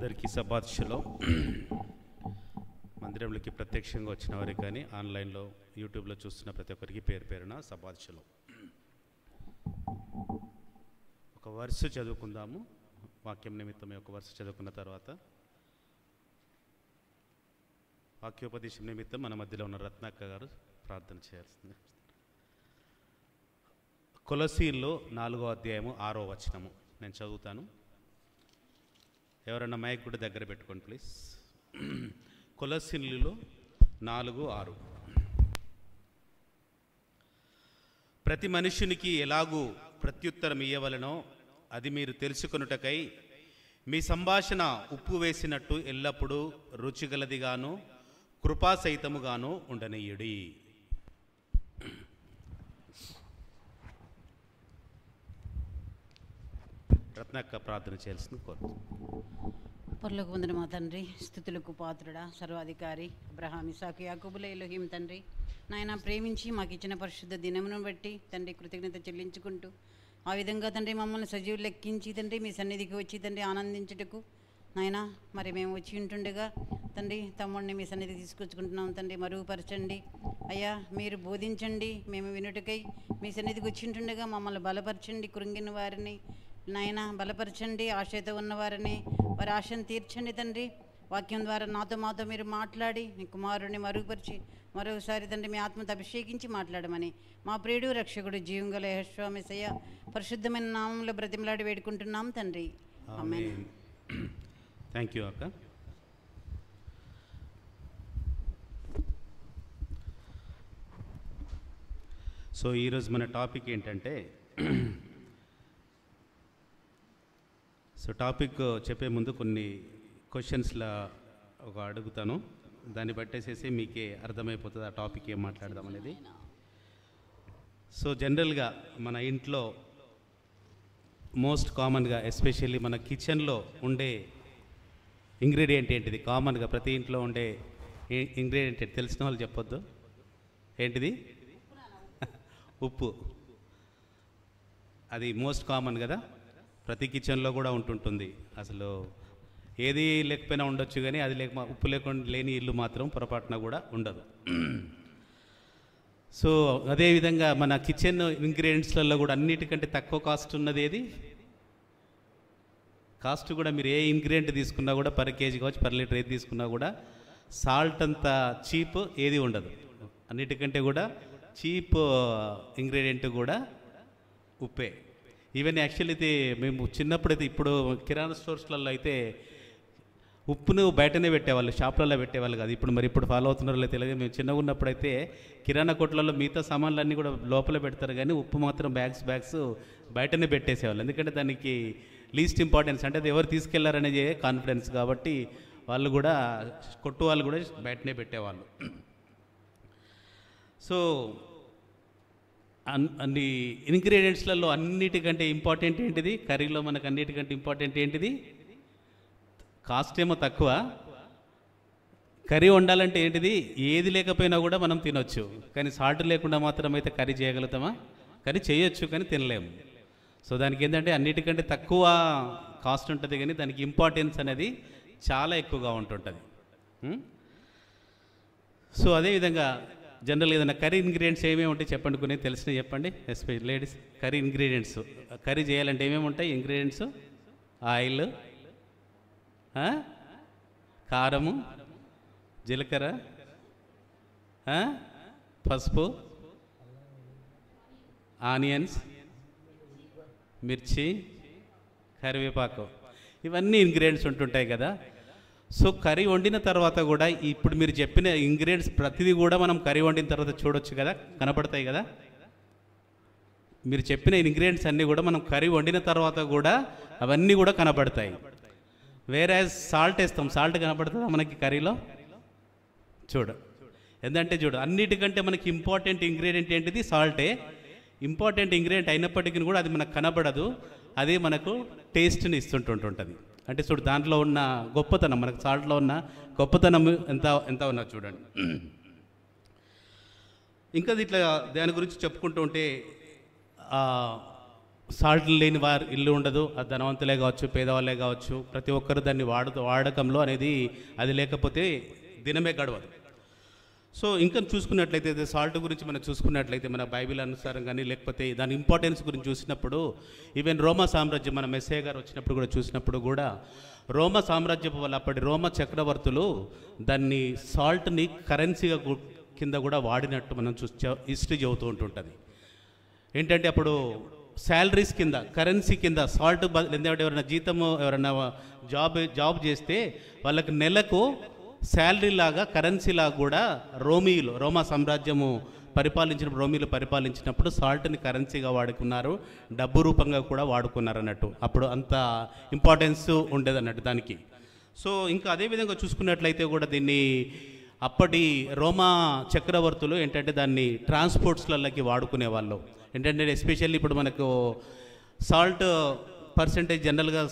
అందరికీ Sabbath shalom. మందిరంలోకి ప్రత్యక్షంగా వచ్చిన వారికి కానీ ఆన్లైన్లో యూట్యూబ్లో చూస్తున్న ప్రతి ఒక్కరికి పేరు పేరున సబ్బాత్ షలోమ్. ఒక వర్స్ చదువుకుందాము. వాక్యం నిమిత్తమే ఒక వర్స్ చదువుకున్న తర్వాత వాక్యోపదేశం నిమిత్తం మన మధ్యలో ఉన్న రత్నాక్క గారు ప్రార్థన చేయాల్సింది. కొలసీల్లో 4వ అధ్యాయము 6వ వచనము నేను చదువుతాను. ఎవరన్నా మైక్ కూడా దగ్గర పెట్టుకోండి ప్లీజ్. కొలసీల్లో 4:6. ప్రతి మనుషునికి ఎలాగూ ప్రత్యుత్తరం ఇయ్యవలనో అది మీరు తెలుసుకొనుటకై మీ సంభాషణ ఉప్పు వేసినట్టు ఎల్లప్పుడూ రుచిగలదిగాను కృపాసహితముగాను ఉండనీయుడి. రత్నక్క ప్రార్థన చేయాల్సింది కోరుతుంది. పరలోక వందన మా తండ్రి, స్తుతులకు పాత్రుడా, సర్వాధికారి అబ్రహాం ఇస్సాకు యాకోబుల ఎలోహిం తండ్రి, నాయన ప్రేమించి మాకు ఇచ్చిన పరిశుద్ధ దినమును బట్టి తండ్రి కృతజ్ఞత చెల్లించుకుంటూ ఆ విధంగా తండ్రి మమ్మల్ని సజీవులు లెక్కించి తండ్రి మీ సన్నిధికి వచ్చి తండ్రి ఆనందించుటకు నాయన మరి మేము వచ్చి ఉంటుండగా తండ్రి తమ్ముడిని మీ సన్నిధికి తీసుకొచ్చుకుంటున్నాం తండ్రి. మరుగుపరచండి అయ్యా, మీరు బోధించండి, మేము వినుటకై మీ సన్నిధికి వచ్చి ఉంటుండగా మమ్మల్ని బలపరచండి. కృంగిన వారిని నాయన బలపరచండి, ఆశతో ఉన్నవారిని వారి ఆశను తీర్చండి తండ్రి. వాక్యం ద్వారా మాతో మీరు మాట్లాడి మీ కుమారుడిని మరుగుపరిచి మరొకసారి తండ్రి మీ ఆత్మతో అభిషేకించి మాట్లాడమని మా ప్రియుడు రక్షకుడు జీవంగల యెహోవా మెస్సయ్య పరిశుద్ధమైన నామంలో బ్రతిమలాడి వేడుకుంటున్నాం తండ్రి. ఆమేన్. థ్యాంక్ యూ అక్క. సో ఈరోజు మన టాపిక్ ఏంటంటే, సో టాపిక్ చెప్పే ముందు కొన్ని క్వశ్చన్స్లా ఒక అడుగుతాను, దాన్ని బట్టేసేసి మీకే అర్థమైపోతుంది ఆ టాపిక్ ఏం మాట్లాడదాం అనేది. సో జనరల్గా మన ఇంట్లో మోస్ట్ కామన్గా ఎస్పెషల్లీ మన కిచెన్లో ఉండే ఇంగ్రీడియంట్ ఏంటిది? కామన్గా ప్రతి ఇంట్లో ఉండే ఇంగ్రీడియంట్ తెలిసిన వాళ్ళు చెప్పొద్దు. ఏంటిది? ఉప్పు. అది మోస్ట్ కామన్ కదా, ప్రతి కిచెన్లో కూడా ఉంటుంటుంది. అసలు ఏది లేకపోయినా ఉండొచ్చు, కానీ అది ఉప్పు లేకుండా లేని ఇల్లు మాత్రం పొరపాటున కూడా ఉండదు. సో అదేవిధంగా మన కిచెన్ ఇంగ్రీడియంట్స్లలో కూడా అన్నిటికంటే తక్కువ కాస్ట్ ఉన్నది ఏది? కాస్ట్ కూడా మీరు ఏ ఇంగ్రీడియంట్ తీసుకున్నా కూడా పర్ కేజీ కావచ్చు, పర్ లీటర్ ఏది తీసుకున్నా కూడా సాల్ట్ అంత చీప్ ఏది ఉండదు. అన్నిటికంటే కూడా చీప్ ఇంగ్రీడియంట్ కూడా ఉప్పే. ఈవెన్ యాక్చువల్లీ అయితే మేము చిన్నప్పుడైతే, ఇప్పుడు కిరాణా స్టోర్స్లలో అయితే ఉప్పును బయటనే పెట్టేవాళ్ళు, షాపులలో పెట్టేవాళ్ళు కాదు. ఇప్పుడు ఫాలో అవుతున్నారో తెలియదు. మేము చిన్నగా ఉన్నప్పుడైతే కిరాణా కొట్లలో మిగతా సామాన్లన్నీ కూడా లోపల పెడతారు, కానీ ఉప్పు మాత్రం బ్యాగ్స్ బయటనే పెట్టేసేవాళ్ళు. ఎందుకంటే దానికి లీస్ట్ ఇంపార్టెన్స్, అంటే అది ఎవరు తీసుకెళ్లారనేది కాన్ఫిడెన్స్ కాబట్టి వాళ్ళు కూడా, కొట్టు వాళ్ళు కూడా బయటనే పెట్టేవాళ్ళు. సో అన్ని ఇంగ్రీడియంట్స్లలో అన్నిటికంటే ఇంపార్టెంట్ ఏంటిది? కర్రీలో మనకు అన్నిటికంటే ఇంపార్టెంట్ ఏంటిది? కాస్ట్ ఏమో తక్కువ, కర్రీ వండాలంటే ఏంటిది? ఏది లేకపోయినా కూడా మనం తినొచ్చు, కానీ సాల్ట్ లేకుండా మాత్రం అయితే కర్రీ చేయగలుగుతామా? కర్రీ చేయొచ్చు కానీ తినలేము. సో దానికి ఏంటంటే అన్నిటికంటే తక్కువ కాస్ట్ ఉంటుంది, కానీ దానికి ఇంపార్టెన్స్ అనేది చాలా ఎక్కువగా ఉంటుంటుంది. సో అదేవిధంగా జనరల్గా ఏదైనా కర్రీ ఇంగ్రీడియంట్స్ ఏమేమి ఉంటాయి చెప్పండి, కొన్ని తెలిసినవి చెప్పండి. Special ladies, curry ingredients, curry చేయాలంటే ఏమేమి ఉంటాయి ఇంగ్రీడియంట్స్? ఆయిల్, కారము, జీలకర్ర, పసుపు, ఆనియన్స్, మిర్చి, కరివేపాకు, ఇవన్నీ ఇంగ్రీడియంట్స్ ఉంటుంటాయి కదా. సో కర్రీ వండిన తర్వాత కూడా ఇప్పుడు మీరు చెప్పిన ఇంగ్రీడియంట్స్ ప్రతిదీ కూడా మనం కర్రీ వండిన తర్వాత చూడొచ్చు కదా, కనపడతాయి కదా. మీరు చెప్పిన ఇంగ్రీడియంట్స్ అన్నీ కూడా మనం కర్రీ వండిన తర్వాత కూడా అవన్నీ కూడా కనపడతాయి. వేరే సాల్ట్ వేస్తాం, సాల్ట్ కనపడుతుందా మనకి కర్రీలో? ఎందుకంటే అన్నిటికంటే మనకి ఇంపార్టెంట్ ఇంగ్రీడియంట్ ఏంటిది? సాల్టే. ఇంపార్టెంట్ ఇంగ్రీడియంట్ అయినప్పటికీ కూడా అది మనకు కనబడదు, అది మనకు టేస్ట్ని ఇస్తుంటుంటుంది. అంటే దాంట్లో ఉన్న గొప్పతనం, మనకు సాల్ట్లో ఉన్న గొప్పతనం ఎంత ఉన్నా చూడండి. ఇంకా ఇట్లా దాని గురించి చెప్పుకుంటూ ఉంటే సాల్ట్ లేని వారి ఇల్లు ఉండదు. అది ధనవంతులే కావచ్చు, పేదవాళ్ళే కావచ్చు, ప్రతి ఒక్కరు దాన్ని వాడకంలో అనేది అది లేకపోతే దినమే గడవదు. సో ఇంకా చూసుకున్నట్లయితే సాల్ట్ గురించి మనం చూసుకున్నట్లయితే మన బైబిల్ అనుసారం కానీ లేకపోతే దాని ఇంపార్టెన్స్ గురించి చూసినప్పుడు ఈవెన్ రోమా సామ్రాజ్యం మన మెస్సయ్య గారు వచ్చినప్పుడు కూడా చూసినప్పుడు కూడా రోమా సామ్రాజ్యం వల్ల అప్పటి రోమా చక్రవర్తులు దాన్ని సాల్ట్ని కరెన్సీగా కింద కూడా వాడినట్టు మనం హిస్టరీ చెబుతూ ఉంటుంటుంది. ఏంటంటే అప్పుడు శాలరీస్ కింద కరెన్సీ కింద సాల్ట్ ఎందుకంటే ఎవరైనా జీతము ఎవరైనా జాబ్ చేస్తే వాళ్ళకి నెలకు శాలరీ లాగా కరెన్సీ లాగా కూడా రోమా సామ్రాజ్యము రోమీలు పరిపాలించినప్పుడు సాల్ట్ని కరెన్సీగా వాడుకున్నారు, డబ్బు రూపంగా కూడా వాడుకున్నారు అన్నట్టు. అప్పుడు అంత ఇంపార్టెన్స్ ఉండేది అన్నట్టు దానికి. సో ఇంకా అదేవిధంగా చూసుకున్నట్లయితే కూడా దీన్ని అప్పటి రోమా చక్రవర్తులు ఏంటంటే దాన్ని ట్రాన్స్పోర్ట్స్లకి వాడుకునే వాళ్ళు. ఏంటంటే ఎస్పెషల్లీ ఇప్పుడు మనకు సాల్ట్ పర్సెంటేజ్ జనరల్గా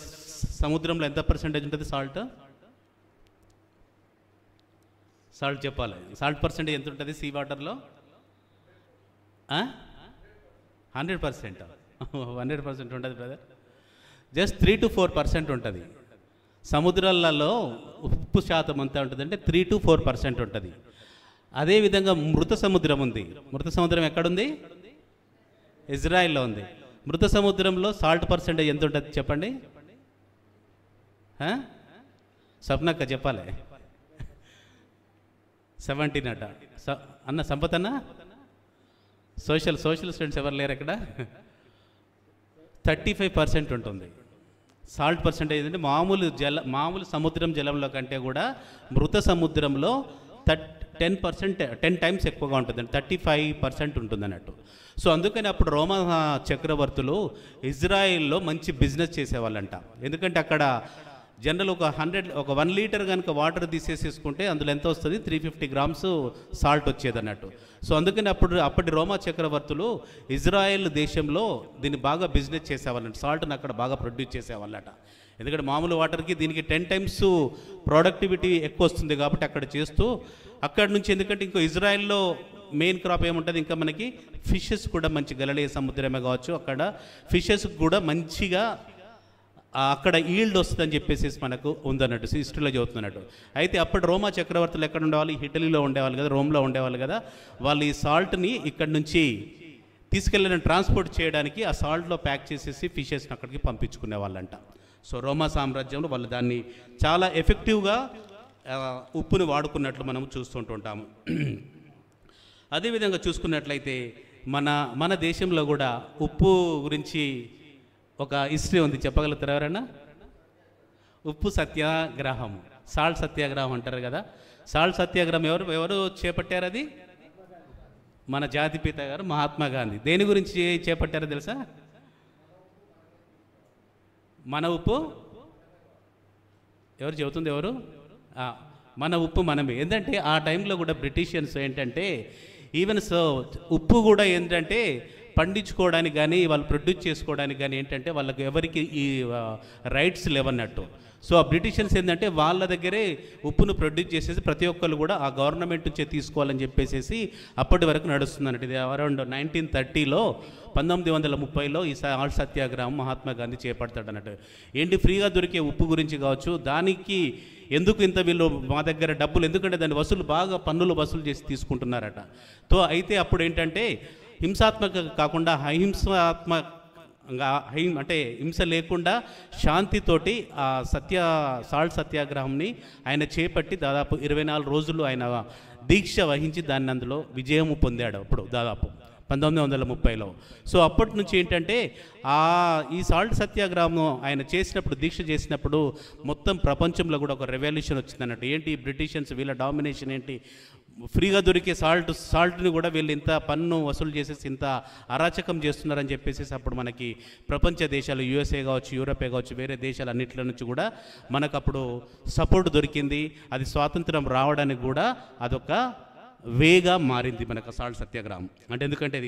సముద్రంలో ఎంత పర్సెంటేజ్ ఉంటుంది సాల్ట్ చెప్పాలి. సాల్ట్ పర్సెంటేజ్ ఎంత ఉంటుంది సీ వాటర్లో? 100%. 100% ఉంటుంది బ్రదర్. జస్ట్ 3 to 4% ఉంటుంది. సముద్రాలలో ఉప్పు శాతం ఎంత ఉంటుంది అంటే 3 to 4% ఉంటుంది. అదేవిధంగా మృత సముద్రం ఉంది. మృత సముద్రం ఎక్కడుంది? ఇజ్రాయిల్లో ఉంది. మృత సముద్రంలో సాల్ట్ పర్సెంటేజ్ ఎంత ఉంటుంది చెప్పండి? స్వప్నక్క చెప్పాలి. 17 అట. అన్న సంపత్ అన్న సోషల్ స్టూడెంట్స్ ఎవరు లేరు ఇక్కడ? 35% ఉంటుంది సాల్ట్ పర్సెంటేజ్. అంటే మామూలు సముద్రం జలంలో కంటే కూడా మృత సముద్రంలో 10 టైమ్స్ ఎక్కువగా ఉంటుంది, 35% ఉంటుంది అన్నట్టు. సో అందుకని అప్పుడు రోమా చక్రవర్తులు ఇజ్రాయిల్లో మంచి బిజినెస్ చేసేవాళ్ళంట. ఎందుకంటే అక్కడ జనరల్ ఒక 1 లీటర్ కనుక వాటర్ తీసేసుకుంటే అందులో ఎంత వస్తుంది? 350 grams సాల్ట్ వచ్చేది అన్నట్టు. సో అందుకని అప్పటి రోమా చక్రవర్తులు ఇజ్రాయెల్ దేశంలో దీన్ని బాగా బిజినెస్ చేసేవాళ్ళంట. సాల్ట్ని అక్కడ బాగా ప్రొడ్యూస్ చేసేవాళ్ళట. ఎందుకంటే మామూలు వాటర్కి దీనికి 10 times ప్రొడక్టివిటీ ఎక్కువ వస్తుంది కాబట్టి అక్కడ చేస్తూ అక్కడ నుంచి, ఎందుకంటే ఇంకో ఇజ్రాయెల్లో మెయిన్ క్రాప్ ఏముంటుంది, ఇంకా మనకి ఫిషెస్ కూడా మంచి గలలియ సముద్రమే కావచ్చు, అక్కడ ఫిషెస్ కూడా మంచిగా అక్కడ ఈల్డ్ వస్తుందని చెప్పేసి మనకు ఉందన్నట్టు హిస్టరీలో చదువుతున్నట్టు. అయితే అప్పుడు రోమా చక్రవర్తులు ఎక్కడ ఉండేవాళ్ళు? ఇటలీలో ఉండేవాళ్ళు కదా, రోమ్లో ఉండేవాళ్ళు కదా. వాళ్ళు ఈ సాల్ట్ని ఇక్కడ నుంచి తీసుకెళ్ళిన ట్రాన్స్పోర్ట్ చేయడానికి ఆ సాల్ట్లో ప్యాక్ చేసేసి ఫిషెస్ని అక్కడికి పంపించుకునే వాళ్ళంట. సో రోమా సామ్రాజ్యంలో వాళ్ళు దాన్ని చాలా ఎఫెక్టివ్గా ఉప్పుని వాడుకున్నట్లు మనం చూస్తుంటుంటాము. అదేవిధంగా చూసుకున్నట్లయితే మన దేశంలో కూడా ఉప్పు గురించి ఒక హిస్టరీ ఉంది, చెప్పగలుగుతారు ఎవరైనా? ఉప్పు సత్యాగ్రహం, సాల్ట్ సత్యాగ్రహం అంటారు కదా. సాల్ట్ సత్యాగ్రహం ఎవరు చేపట్టారు? అది మన జాతిపిత గారు మహాత్మా గాంధీ. దేని గురించి చేపట్టారో తెలుసా? మన ఉప్పు ఎవరు చెబుతుంది? ఎవరు? మన ఉప్పు మనమే. ఏంటంటే ఆ టైంలో కూడా బ్రిటిషియన్స్ ఏంటంటే ఉప్పు కూడా ఏంటంటే పండించుకోవడానికి కానీ వాళ్ళు ప్రొడ్యూస్ చేసుకోవడానికి కానీ ఏంటంటే వాళ్ళకి ఎవరికి ఈ రైట్స్ లేవన్నట్టు. సో ఆ బ్రిటిషియన్స్ ఏంటంటే వాళ్ళ దగ్గరే ఉప్పును ప్రొడ్యూస్ చేసేసి ప్రతి ఒక్కరు కూడా ఆ గవర్నమెంట్ నుంచే తీసుకోవాలని చెప్పేసి అప్పటి వరకు నడుస్తుంది అన్నట్టు. ఇది అరౌండ్ 1930లో 1930లో ఈ సాల్ట్ సత్యాగ్రహం మహాత్మా గాంధీ చేపడతాడు అన్నట్టు. ఏంటి ఫ్రీగా దొరికే ఉప్పు గురించి కావచ్చు, దానికి ఎందుకు ఇంత వీళ్ళు మా దగ్గర డబ్బులు, ఎందుకంటే దాని బాగా పన్నులు వసూలు చేసి తీసుకుంటున్నారట. అయితే అప్పుడు ఏంటంటే హింసాత్మక కాకుండా అంటే హింస లేకుండా శాంతితోటి ఆ సాల్ట్ సత్యాగ్రహంని ఆయన చేపట్టి దాదాపు 24 రోజులు ఆయన దీక్ష వహించి దాన్ని అందులో విజయము పొందాడు అప్పుడు దాదాపు 1930లో. సో అప్పటి నుంచి ఏంటంటే ఈ సాల్ట్ సత్యాగ్రహం ఆయన దీక్ష చేసినప్పుడు మొత్తం ప్రపంచంలో కూడా ఒక రెవల్యూషన్ వచ్చింది అన్నట్టు. ఏంటి బ్రిటిషియన్స్ వీళ్ళ డామినేషన్ ఏంటి, ఫ్రీగా దొరికే సాల్ట్ని కూడా వీళ్ళు ఇంత పన్ను వసూలు చేసేసి ఇంత అరాచకం చేస్తున్నారని చెప్పేసి అప్పుడు మనకి ప్రపంచ దేశాలు USA కావచ్చు, యూరోపే కావచ్చు, వేరే దేశాలు అన్నింటిలో నుంచి కూడా మనకు అప్పుడు సపోర్ట్ దొరికింది. అది స్వాతంత్రం రావడానికి కూడా అదొక వేగా మారింది మనకు సాల్ట్ సత్యాగ్రహం. అంటే ఎందుకంటే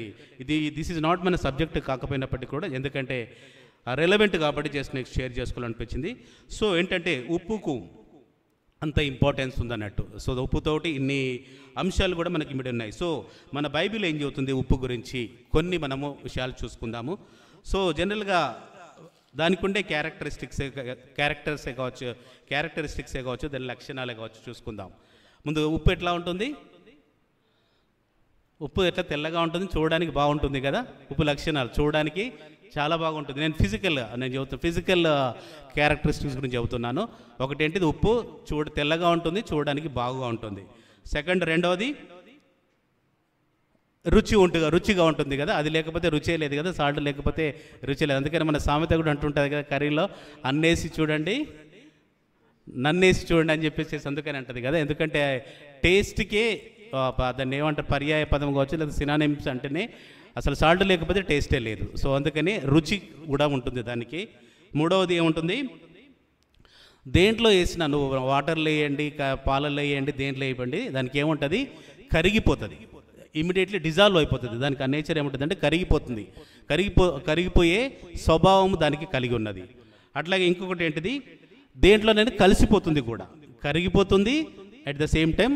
దిస్ ఈజ్ నాట్ మన సబ్జెక్ట్ కాకపోయినప్పటికీ కూడా ఎందుకంటే రెలవెంట్ కాబట్టి నెక్స్ట్ షేర్ చేసుకోవాలనిపించింది. సో ఏంటంటే ఉప్పుకు అంత ఇంపార్టెన్స్ ఉందన్నట్టు. సో ఉప్పుతోటి ఇన్ని అంశాలు కూడా మనకి ఇమిడి ఉన్నాయి. సో మన బైబిల్ ఏం చెబుతుంది ఉప్పు గురించి, కొన్ని మనము విషయాలు చూసుకుందాము. సో జనరల్గా దానికి ఉండే క్యారెక్టర్సే కావచ్చు దాని లక్షణాలే కావచ్చు. చూసుకుందాం. ముందు ఉప్పు ఎట్లా ఉంటుంది? ఉప్పు ఎట్లా తెల్లగా ఉంటుంది, చూడడానికి బాగుంటుంది కదా. ఉప్పు లక్షణాలు చూడడానికి చాలా బాగుంటుంది. నేను ఫిజికల్ క్యారెక్టరిస్టిక్స్ గురించి చెబుతున్నాను. ఒకటి ఏంటిది, ఉప్పు తెల్లగా ఉంటుంది, చూడడానికి బాగుగా ఉంటుంది. రెండవది రుచిగా ఉంటుంది కదా. అది లేకపోతే రుచే లేదు కదా, సాల్ట్ లేకపోతే రుచి లేదు. అందుకని మన సామెత కూడా అంటుంటుంది కదా, కర్రీలో అన్నేసి చూడండి నన్నేసి చూడండి అని చెప్పేసి అందుకని అంటుంది కదా. ఎందుకంటే టేస్ట్కే దాన్ని ఏమంటారు, పర్యాయ పదం కావచ్చు లేదా సినానిమ్స్ అంటేనే అసలు సాల్ట్ లేకపోతే టేస్టే లేదు. సో అందుకని రుచి కూడా ఉంటుంది దానికి. మూడవది ఏముంటుంది, దేంట్లో వేసినా నువ్వు వాటర్లో వేయండి, పాలల్లో వేయండి, దేంట్లో వేయండి, దానికి ఏముంటుంది, కరిగిపోతుంది, ఇమీడియట్లీ డిజాల్వ్ అయిపోతుంది. దానికి ఆ నేచర్ ఏముంటుంది అంటే కరిగిపోతుంది. కరిగిపోయే స్వభావం దానికి కలిగి ఉన్నది. అట్లాగే ఇంకొకటి ఏంటిది, దేంట్లోనైనా కలిసిపోతుంది కూడా, కరిగిపోతుంది అట్ ద సేమ్ టైం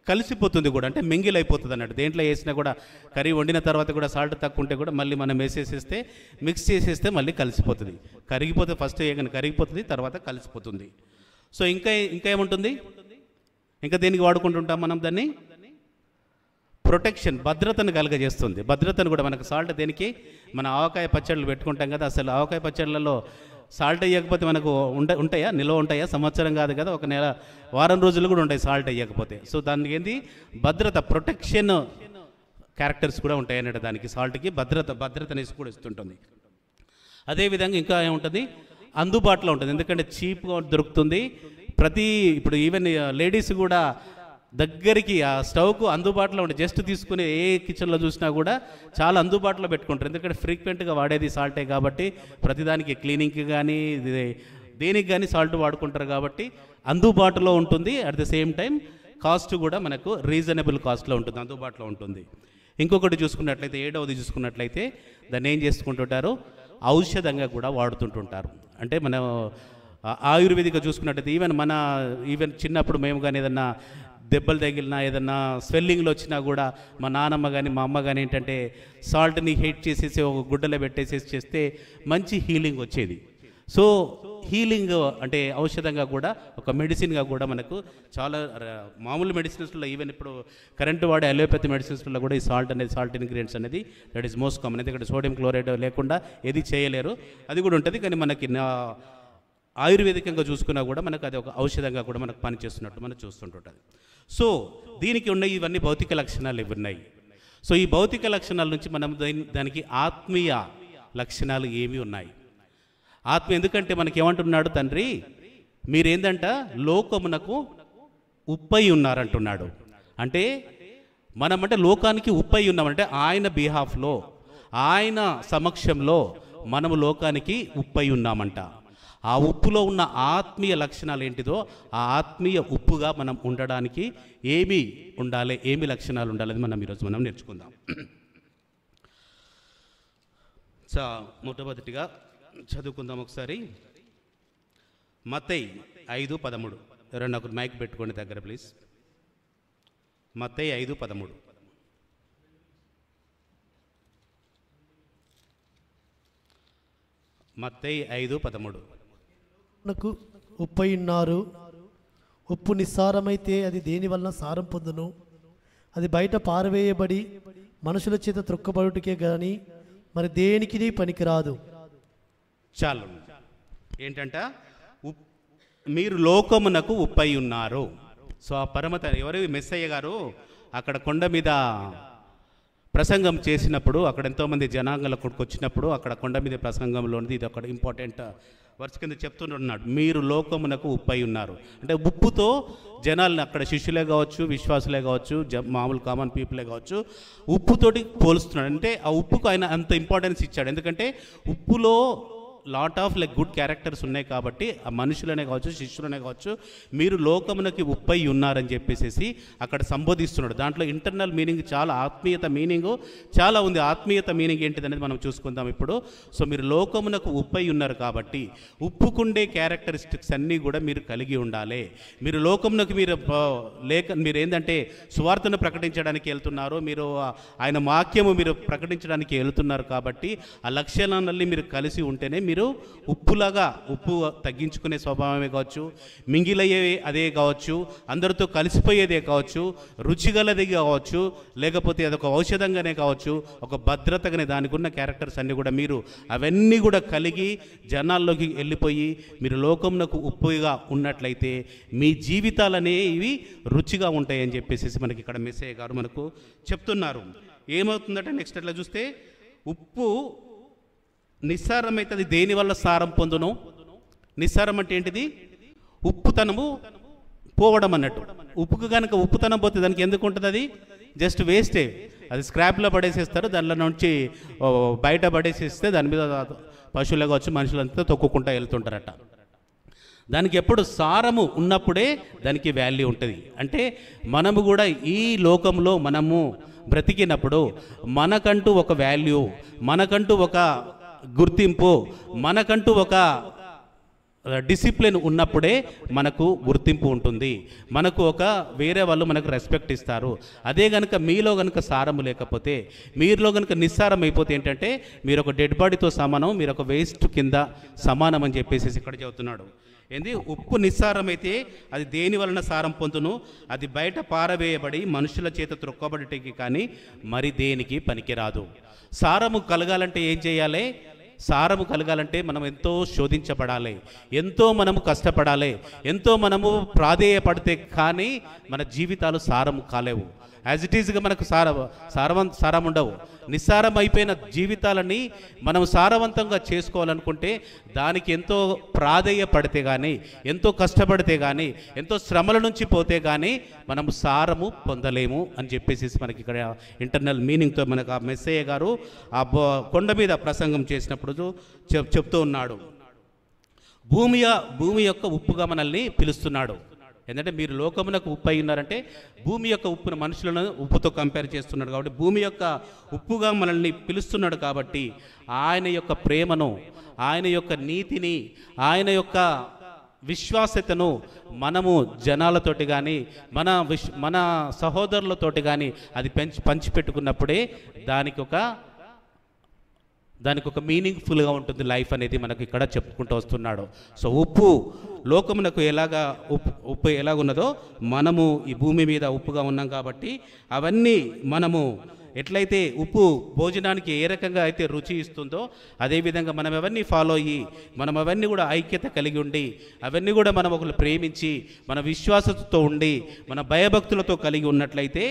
కలిసిపోతుంది కూడా, అంటే మింగిల్ అయిపోతుంది అన్నట్టు. దేంట్లో వేసినా కూడా కర్రీ వండిన తర్వాత కూడా సాల్ట్ తక్కువ ఉంటే కూడా మళ్ళీ మనం వేసేసేస్తే మిక్స్ చేసేస్తే మళ్ళీ కలిసిపోతుంది. ఫస్ట్ ఏమైనా కరిగిపోతుంది, తర్వాత కలిసిపోతుంది. సో ఇంకా ఏముంటుంది, ఇంకా దేనికి వాడుకుంటుంటాం మనం దాన్ని, ప్రొటెక్షన్, భద్రతను కలుగజేస్తుంది. భద్రతను కూడా మనకు సాల్ట్ దేనికి, మన ఆవకాయ పచ్చళ్ళు పెట్టుకుంటాం కదా, అసలు ఆవకాయ పచ్చళ్ళలో సాల్ట్ వేయకపోతే మనకు ఉంటాయా, నిల్వ ఉంటాయా? సంవత్సరం కాదు కదా, ఒక నెల వారం రోజులు కూడా ఉంటాయి సాల్ట్ వేయకపోతే. సో దానికి ఏంది, భద్రత, ప్రొటెక్షన్ క్యారెక్టర్స్ కూడా ఉంటాయి అన్నట్టు. దానికి సాల్ట్కి భద్రతనేసి కూడా ఇస్తుంటుంది. అదేవిధంగా ఇంకా ఏముంటుంది, అందుబాటులో ఉంటుంది. ఎందుకంటే చీప్గా దొరుకుతుంది. ఇప్పుడు ఈవెన్ లేడీస్ కూడా దగ్గరికి ఆ స్టవ్కు అందుబాటులో ఉండే, జస్ట్ తీసుకుని ఏ కిచెన్లో చూసినా కూడా చాలా అందుబాటులో పెట్టుకుంటారు. ఎందుకంటే ఫ్రీక్వెంట్గా వాడేది సాల్టే కాబట్టి, ప్రతిదానికి క్లీనింగ్కి కానీ దేనికి కానీ సాల్ట్ వాడుకుంటారు కాబట్టి అందుబాటులో ఉంటుంది. At the same time cost కూడా మనకు రీజనబుల్ కాస్ట్లో ఉంటుంది, అందుబాటులో ఉంటుంది. ఇంకొకటి చూసుకున్నట్లయితే, ఏడవది చూసుకున్నట్లయితే దాన్ని ఏం చేసుకుంటుంటారు, ఔషధంగా కూడా వాడుతుంటుంటారు. అంటే మనం ఆయుర్వేదిక చూసుకున్నట్లయితే ఈవెన్ చిన్నప్పుడు మేము కానీ ఏదన్నా దెబ్బలు తగిలినా, ఏదన్నా స్వెల్లింగ్లు వచ్చినా కూడా మా నాన్నమ్మ కానీ మా అమ్మ కానీ ఏంటంటే సాల్ట్ని హీట్ చేసేసి ఒక గుడ్డలో పెట్టేసేసి చేస్తే మంచి హీలింగ్ వచ్చేది. సో హీలింగ్ అంటే ఔషధంగా కూడా, ఒక మెడిసిన్గా కూడా మనకు చాలా మామూలు మెడిసిన్స్లో, ఈవెన్ ఇప్పుడు కరెంటు వాడే అలోపతి మెడిసిన్స్లో కూడా ఈ సాల్ట్ ఇంగ్రీడియంట్స్ అనేది దట్ ఈస్ మోస్ట్ కామన్. ఎందుకంటే సోడియం క్లోరైడ్ లేకుండా ఏది చేయలేరు, అది కూడా ఉంటుంది. కానీ మనకి ఆయుర్వేదికంగా చూసుకున్నా కూడా మనకు అది ఒక ఔషధంగా కూడా మనకు పనిచేస్తున్నట్టు మనం చూస్తుంటుంటుంది. సో దీనికి ఉన్న ఇవన్నీ భౌతిక లక్షణాలు ఉన్నాయి. సో ఈ భౌతిక లక్షణాల నుంచి మనం దానికి ఆత్మీయ లక్షణాలు ఏమి ఉన్నాయి. ఎందుకంటే మనకి ఏమంటున్నాడు తండ్రి, మీరేందంట లోకమునకు ఉప్పై ఉన్నారంటున్నాడు. అంటే మనమంటే లోకానికి ఉప్పై ఉన్నామంటే ఆయన బిహాఫ్లో, ఆయన సమక్షంలో మనము లోకానికి ఉప్పై ఉన్నామంట. ఆ ఉప్పులో ఉన్న ఆత్మీయ లక్షణాలు ఏంటిదో, ఆ ఆత్మీయ ఉప్పుగా మనం ఉండడానికి ఏమి ఉండాలి, ఏమి లక్షణాలు ఉండాలి, అది మనం ఈరోజు నేర్చుకుందాం. సో మొట్టమొదటిగా చదువుకుందాం ఒకసారి. మత్తయి 5:13. ఎవరైనా ఒక మైక్ పెట్టుకోండి దగ్గర ప్లీజ్. మత్తయి 5:13. మత్తయి 5:13. నాకు ఉప్పై ఉన్నారు, ఉప్పు నిస్సారమైతే అది దేని వలన సారం పొందును, అది బయట పారవేయబడి మనుషుల చేత త్రొక్కబడుటకే కానీ మరి దేనికి పనికిరాదు. చాలు. ఏంటంట, మీరు లోకమునకు ఉప్పై ఉన్నారు. సో ఆ ఎవరు మెస్సయ్య గారు అక్కడ కొండ మీద ప్రసంగం చేసినప్పుడు, అక్కడ ఎంతోమంది జనాంగాల వచ్చినప్పుడు అక్కడ కొండ మీద ప్రసంగంలోనిది ఇది ఒక ఇంపార్టెంట్ వర్స్ కింద చెప్తున్నాడు. మీరు లోకమునకు ఉప్పై ఉన్నారు అంటే ఉప్పుతో జనాల్ని, అక్కడ శిష్యులే కావచ్చు, విశ్వాసులే కావచ్చు, మామూలు కామన్ పీపులే కావచ్చు, ఉప్పుతోటి పోలుస్తున్నాడు. అంటే ఆ ఉప్పుకు ఆయన అంత ఇంపార్టెన్స్ ఇచ్చాడు. ఎందుకంటే ఉప్పులో lot of like good characters ఉన్నాయి కాబట్టి ఆ మనుషులనే కావచ్చు, శిష్యులనే కావచ్చు, మీరు లోకమునకి ఉప్పై ఉన్నారని చెప్పేసి అక్కడ సంబోధిస్తున్నాడు. దాంట్లో ఇంటర్నల్ మీనింగ్ చాలా, ఆత్మీయత మీనింగు చాలా ఉంది. ఆత్మీయత మీనింగ్ ఏంటిది అనేది మనం చూసుకుందాం ఇప్పుడు. సో మీరు లోకమునకు ఉప్పై ఉన్నారు కాబట్టి ఉప్పుకుండే క్యారెక్టరిస్టిక్స్ అన్నీ కూడా మీరు కలిగి ఉండాలి. మీరు లోకమునకు మీరు ఏంటంటే సువార్తను ప్రకటించడానికి వెళ్తున్నారు, మీరు ఆయన వాక్యము మీరు ప్రకటించడానికి వెళ్తున్నారు కాబట్టి ఆ లక్ష్యాలన్నీ మీరు కలిసి ఉంటేనే మీరు ఉప్పులాగా, ఉప్పు తగ్గించుకునే స్వభావమే కావచ్చు, మింగిలయ్యే అదే కావచ్చు, అందరితో కలిసిపోయేదే కావచ్చు, రుచిగలది కావచ్చు, లేకపోతే అదొక ఔషధంగానే కావచ్చు, ఒక భద్రతగానే దానికి ఉన్న క్యారెక్టర్స్ అన్నీ కూడా మీరు అవన్నీ కూడా కలిగి జనాల్లోకి వెళ్ళిపోయి మీరు లోకంలోకి ఉప్పుగా ఉన్నట్లయితే మీ జీవితాలనేవి రుచిగా ఉంటాయని చెప్పేసి మనకి ఇక్కడ మెస్సయ్య గారు మనకు చెప్తున్నారు. ఏమవుతుందంటే నెక్స్ట్ అట్లా చూస్తే ఉప్పు నిస్సారం అయితే అది దేనివల్ల సారం పొందును? నిస్సారం అంటే ఏంటిది? ఉప్పుతనము పోవడం అన్నట్టు. ఉప్పుకు కనుక ఉప్పుతనం పోతే దానికి ఎందుకు ఉంటుంది? అది జస్ట్ వేస్టే, అది స్క్రాప్లో పడేసేస్తారు, దానిలో నుంచి బయట పడేసేస్తే దాని మీద పశువులు కావచ్చు మనుషులంతా తొక్కుకుంటూ వెళ్తుంటారట. దానికి ఎప్పుడు సారము ఉన్నప్పుడే దానికి వాల్యూ ఉంటుంది. అంటే మనము కూడా ఈ లోకంలో మనము బ్రతికినప్పుడు మనకంటూ ఒక వాల్యూ, మనకంటూ ఒక గుర్తింపు, మనకంటూ ఒక డిసిప్లిన్ ఉన్నప్పుడే మనకు గుర్తింపు ఉంటుంది, మనకు ఒక వేరే వాళ్ళు మనకు రెస్పెక్ట్ ఇస్తారు. అదే కనుక మీలో కనుక సారము లేకపోతే, మీలో కనుక నిస్సారం అయిపోతే ఏంటంటే మీరు ఒక డెడ్ బాడీతో సమానం, మీరు ఒక వేస్ట్ కింద సమానం అని చెప్పేసి ఇక్కడ చెబుతున్నాడు. ఏంది? ఉప్పు నిస్సారం అయితే అది దేని వలన సారం పొందును? అది బయట పారవేయబడి మనుషుల చేత త్రొక్కబడికి కానీ మరి దేనికి పనికిరాదు. సారము కలగాలంటే ఏం చేయాలి? సారము కలగాలంటే మనం ఎంతో శోధించబడాలి, ఎంతో మనము కష్టపడాలి, ఎంతో మనము ప్రాధేయపడితే కానీ మన జీవితాలు సారము కాలేవు. యాజ్ ఇట్ ఈజ్గా మనకు సారం ఉండవు. నిస్సారం అయిపోయిన జీవితాలని మనం సారవంతంగా చేసుకోవాలనుకుంటే దానికి ఎంతో ప్రాధేయపడితే కానీ, ఎంతో కష్టపడితే కానీ, ఎంతో శ్రమల నుంచి పోతే కానీ మనము సారము పొందలేము అని చెప్పేసి మనకి ఇక్కడ ఇంటర్నల్ మీనింగ్తో మనకు ఆ మెస్సయ్య గారు ఆ కొండ మీద ప్రసంగం చేసినప్పుడు చెప్తూ ఉన్నాడు. భూమి యొక్క ఉప్పుగా మనల్ని పిలుస్తున్నాడు. ఎందుకంటే మీరు లోకమునకు ఉప్పు అయి ఉన్నారంటే భూమి యొక్క ఉప్పును మనుషులను ఉప్పుతో కంపేర్ చేస్తున్నాడు కాబట్టి భూమి యొక్క ఉప్పుగా మనల్ని పిలుస్తున్నాడు కాబట్టి ఆయన యొక్క ప్రేమను, ఆయన యొక్క నీతిని, ఆయన యొక్క విశ్వాసతను మనము జనాలతోటి కానీ మన సహోదరులతోటి కానీ అది పంచిపెట్టుకున్నప్పుడే దానికి ఒక మీనింగ్ఫుల్గా ఉంటుంది లైఫ్ అనేది మనకు ఇక్కడ చెప్పుకుంటూ వస్తున్నాడు. సో ఉప్పు లోకమునకు ఉప్పు ఎలాగున్నదో మనము ఈ భూమి మీద ఉప్పుగా ఉన్నాం కాబట్టి అవన్నీ మనము ఎట్లయితే ఉప్పు భోజనానికి ఏ రకంగా అయితే రుచి ఇస్తుందో అదేవిధంగా మనం అవన్నీ ఫాలో అయ్యి మనం అవన్నీ కూడా ఐక్యత కలిగి ఉండి అవన్నీ కూడా మనం ఒకరు ప్రేమించి మన విశ్వాసంతో ఉండి మన భయభక్తులతో కలిగి ఉన్నట్లయితే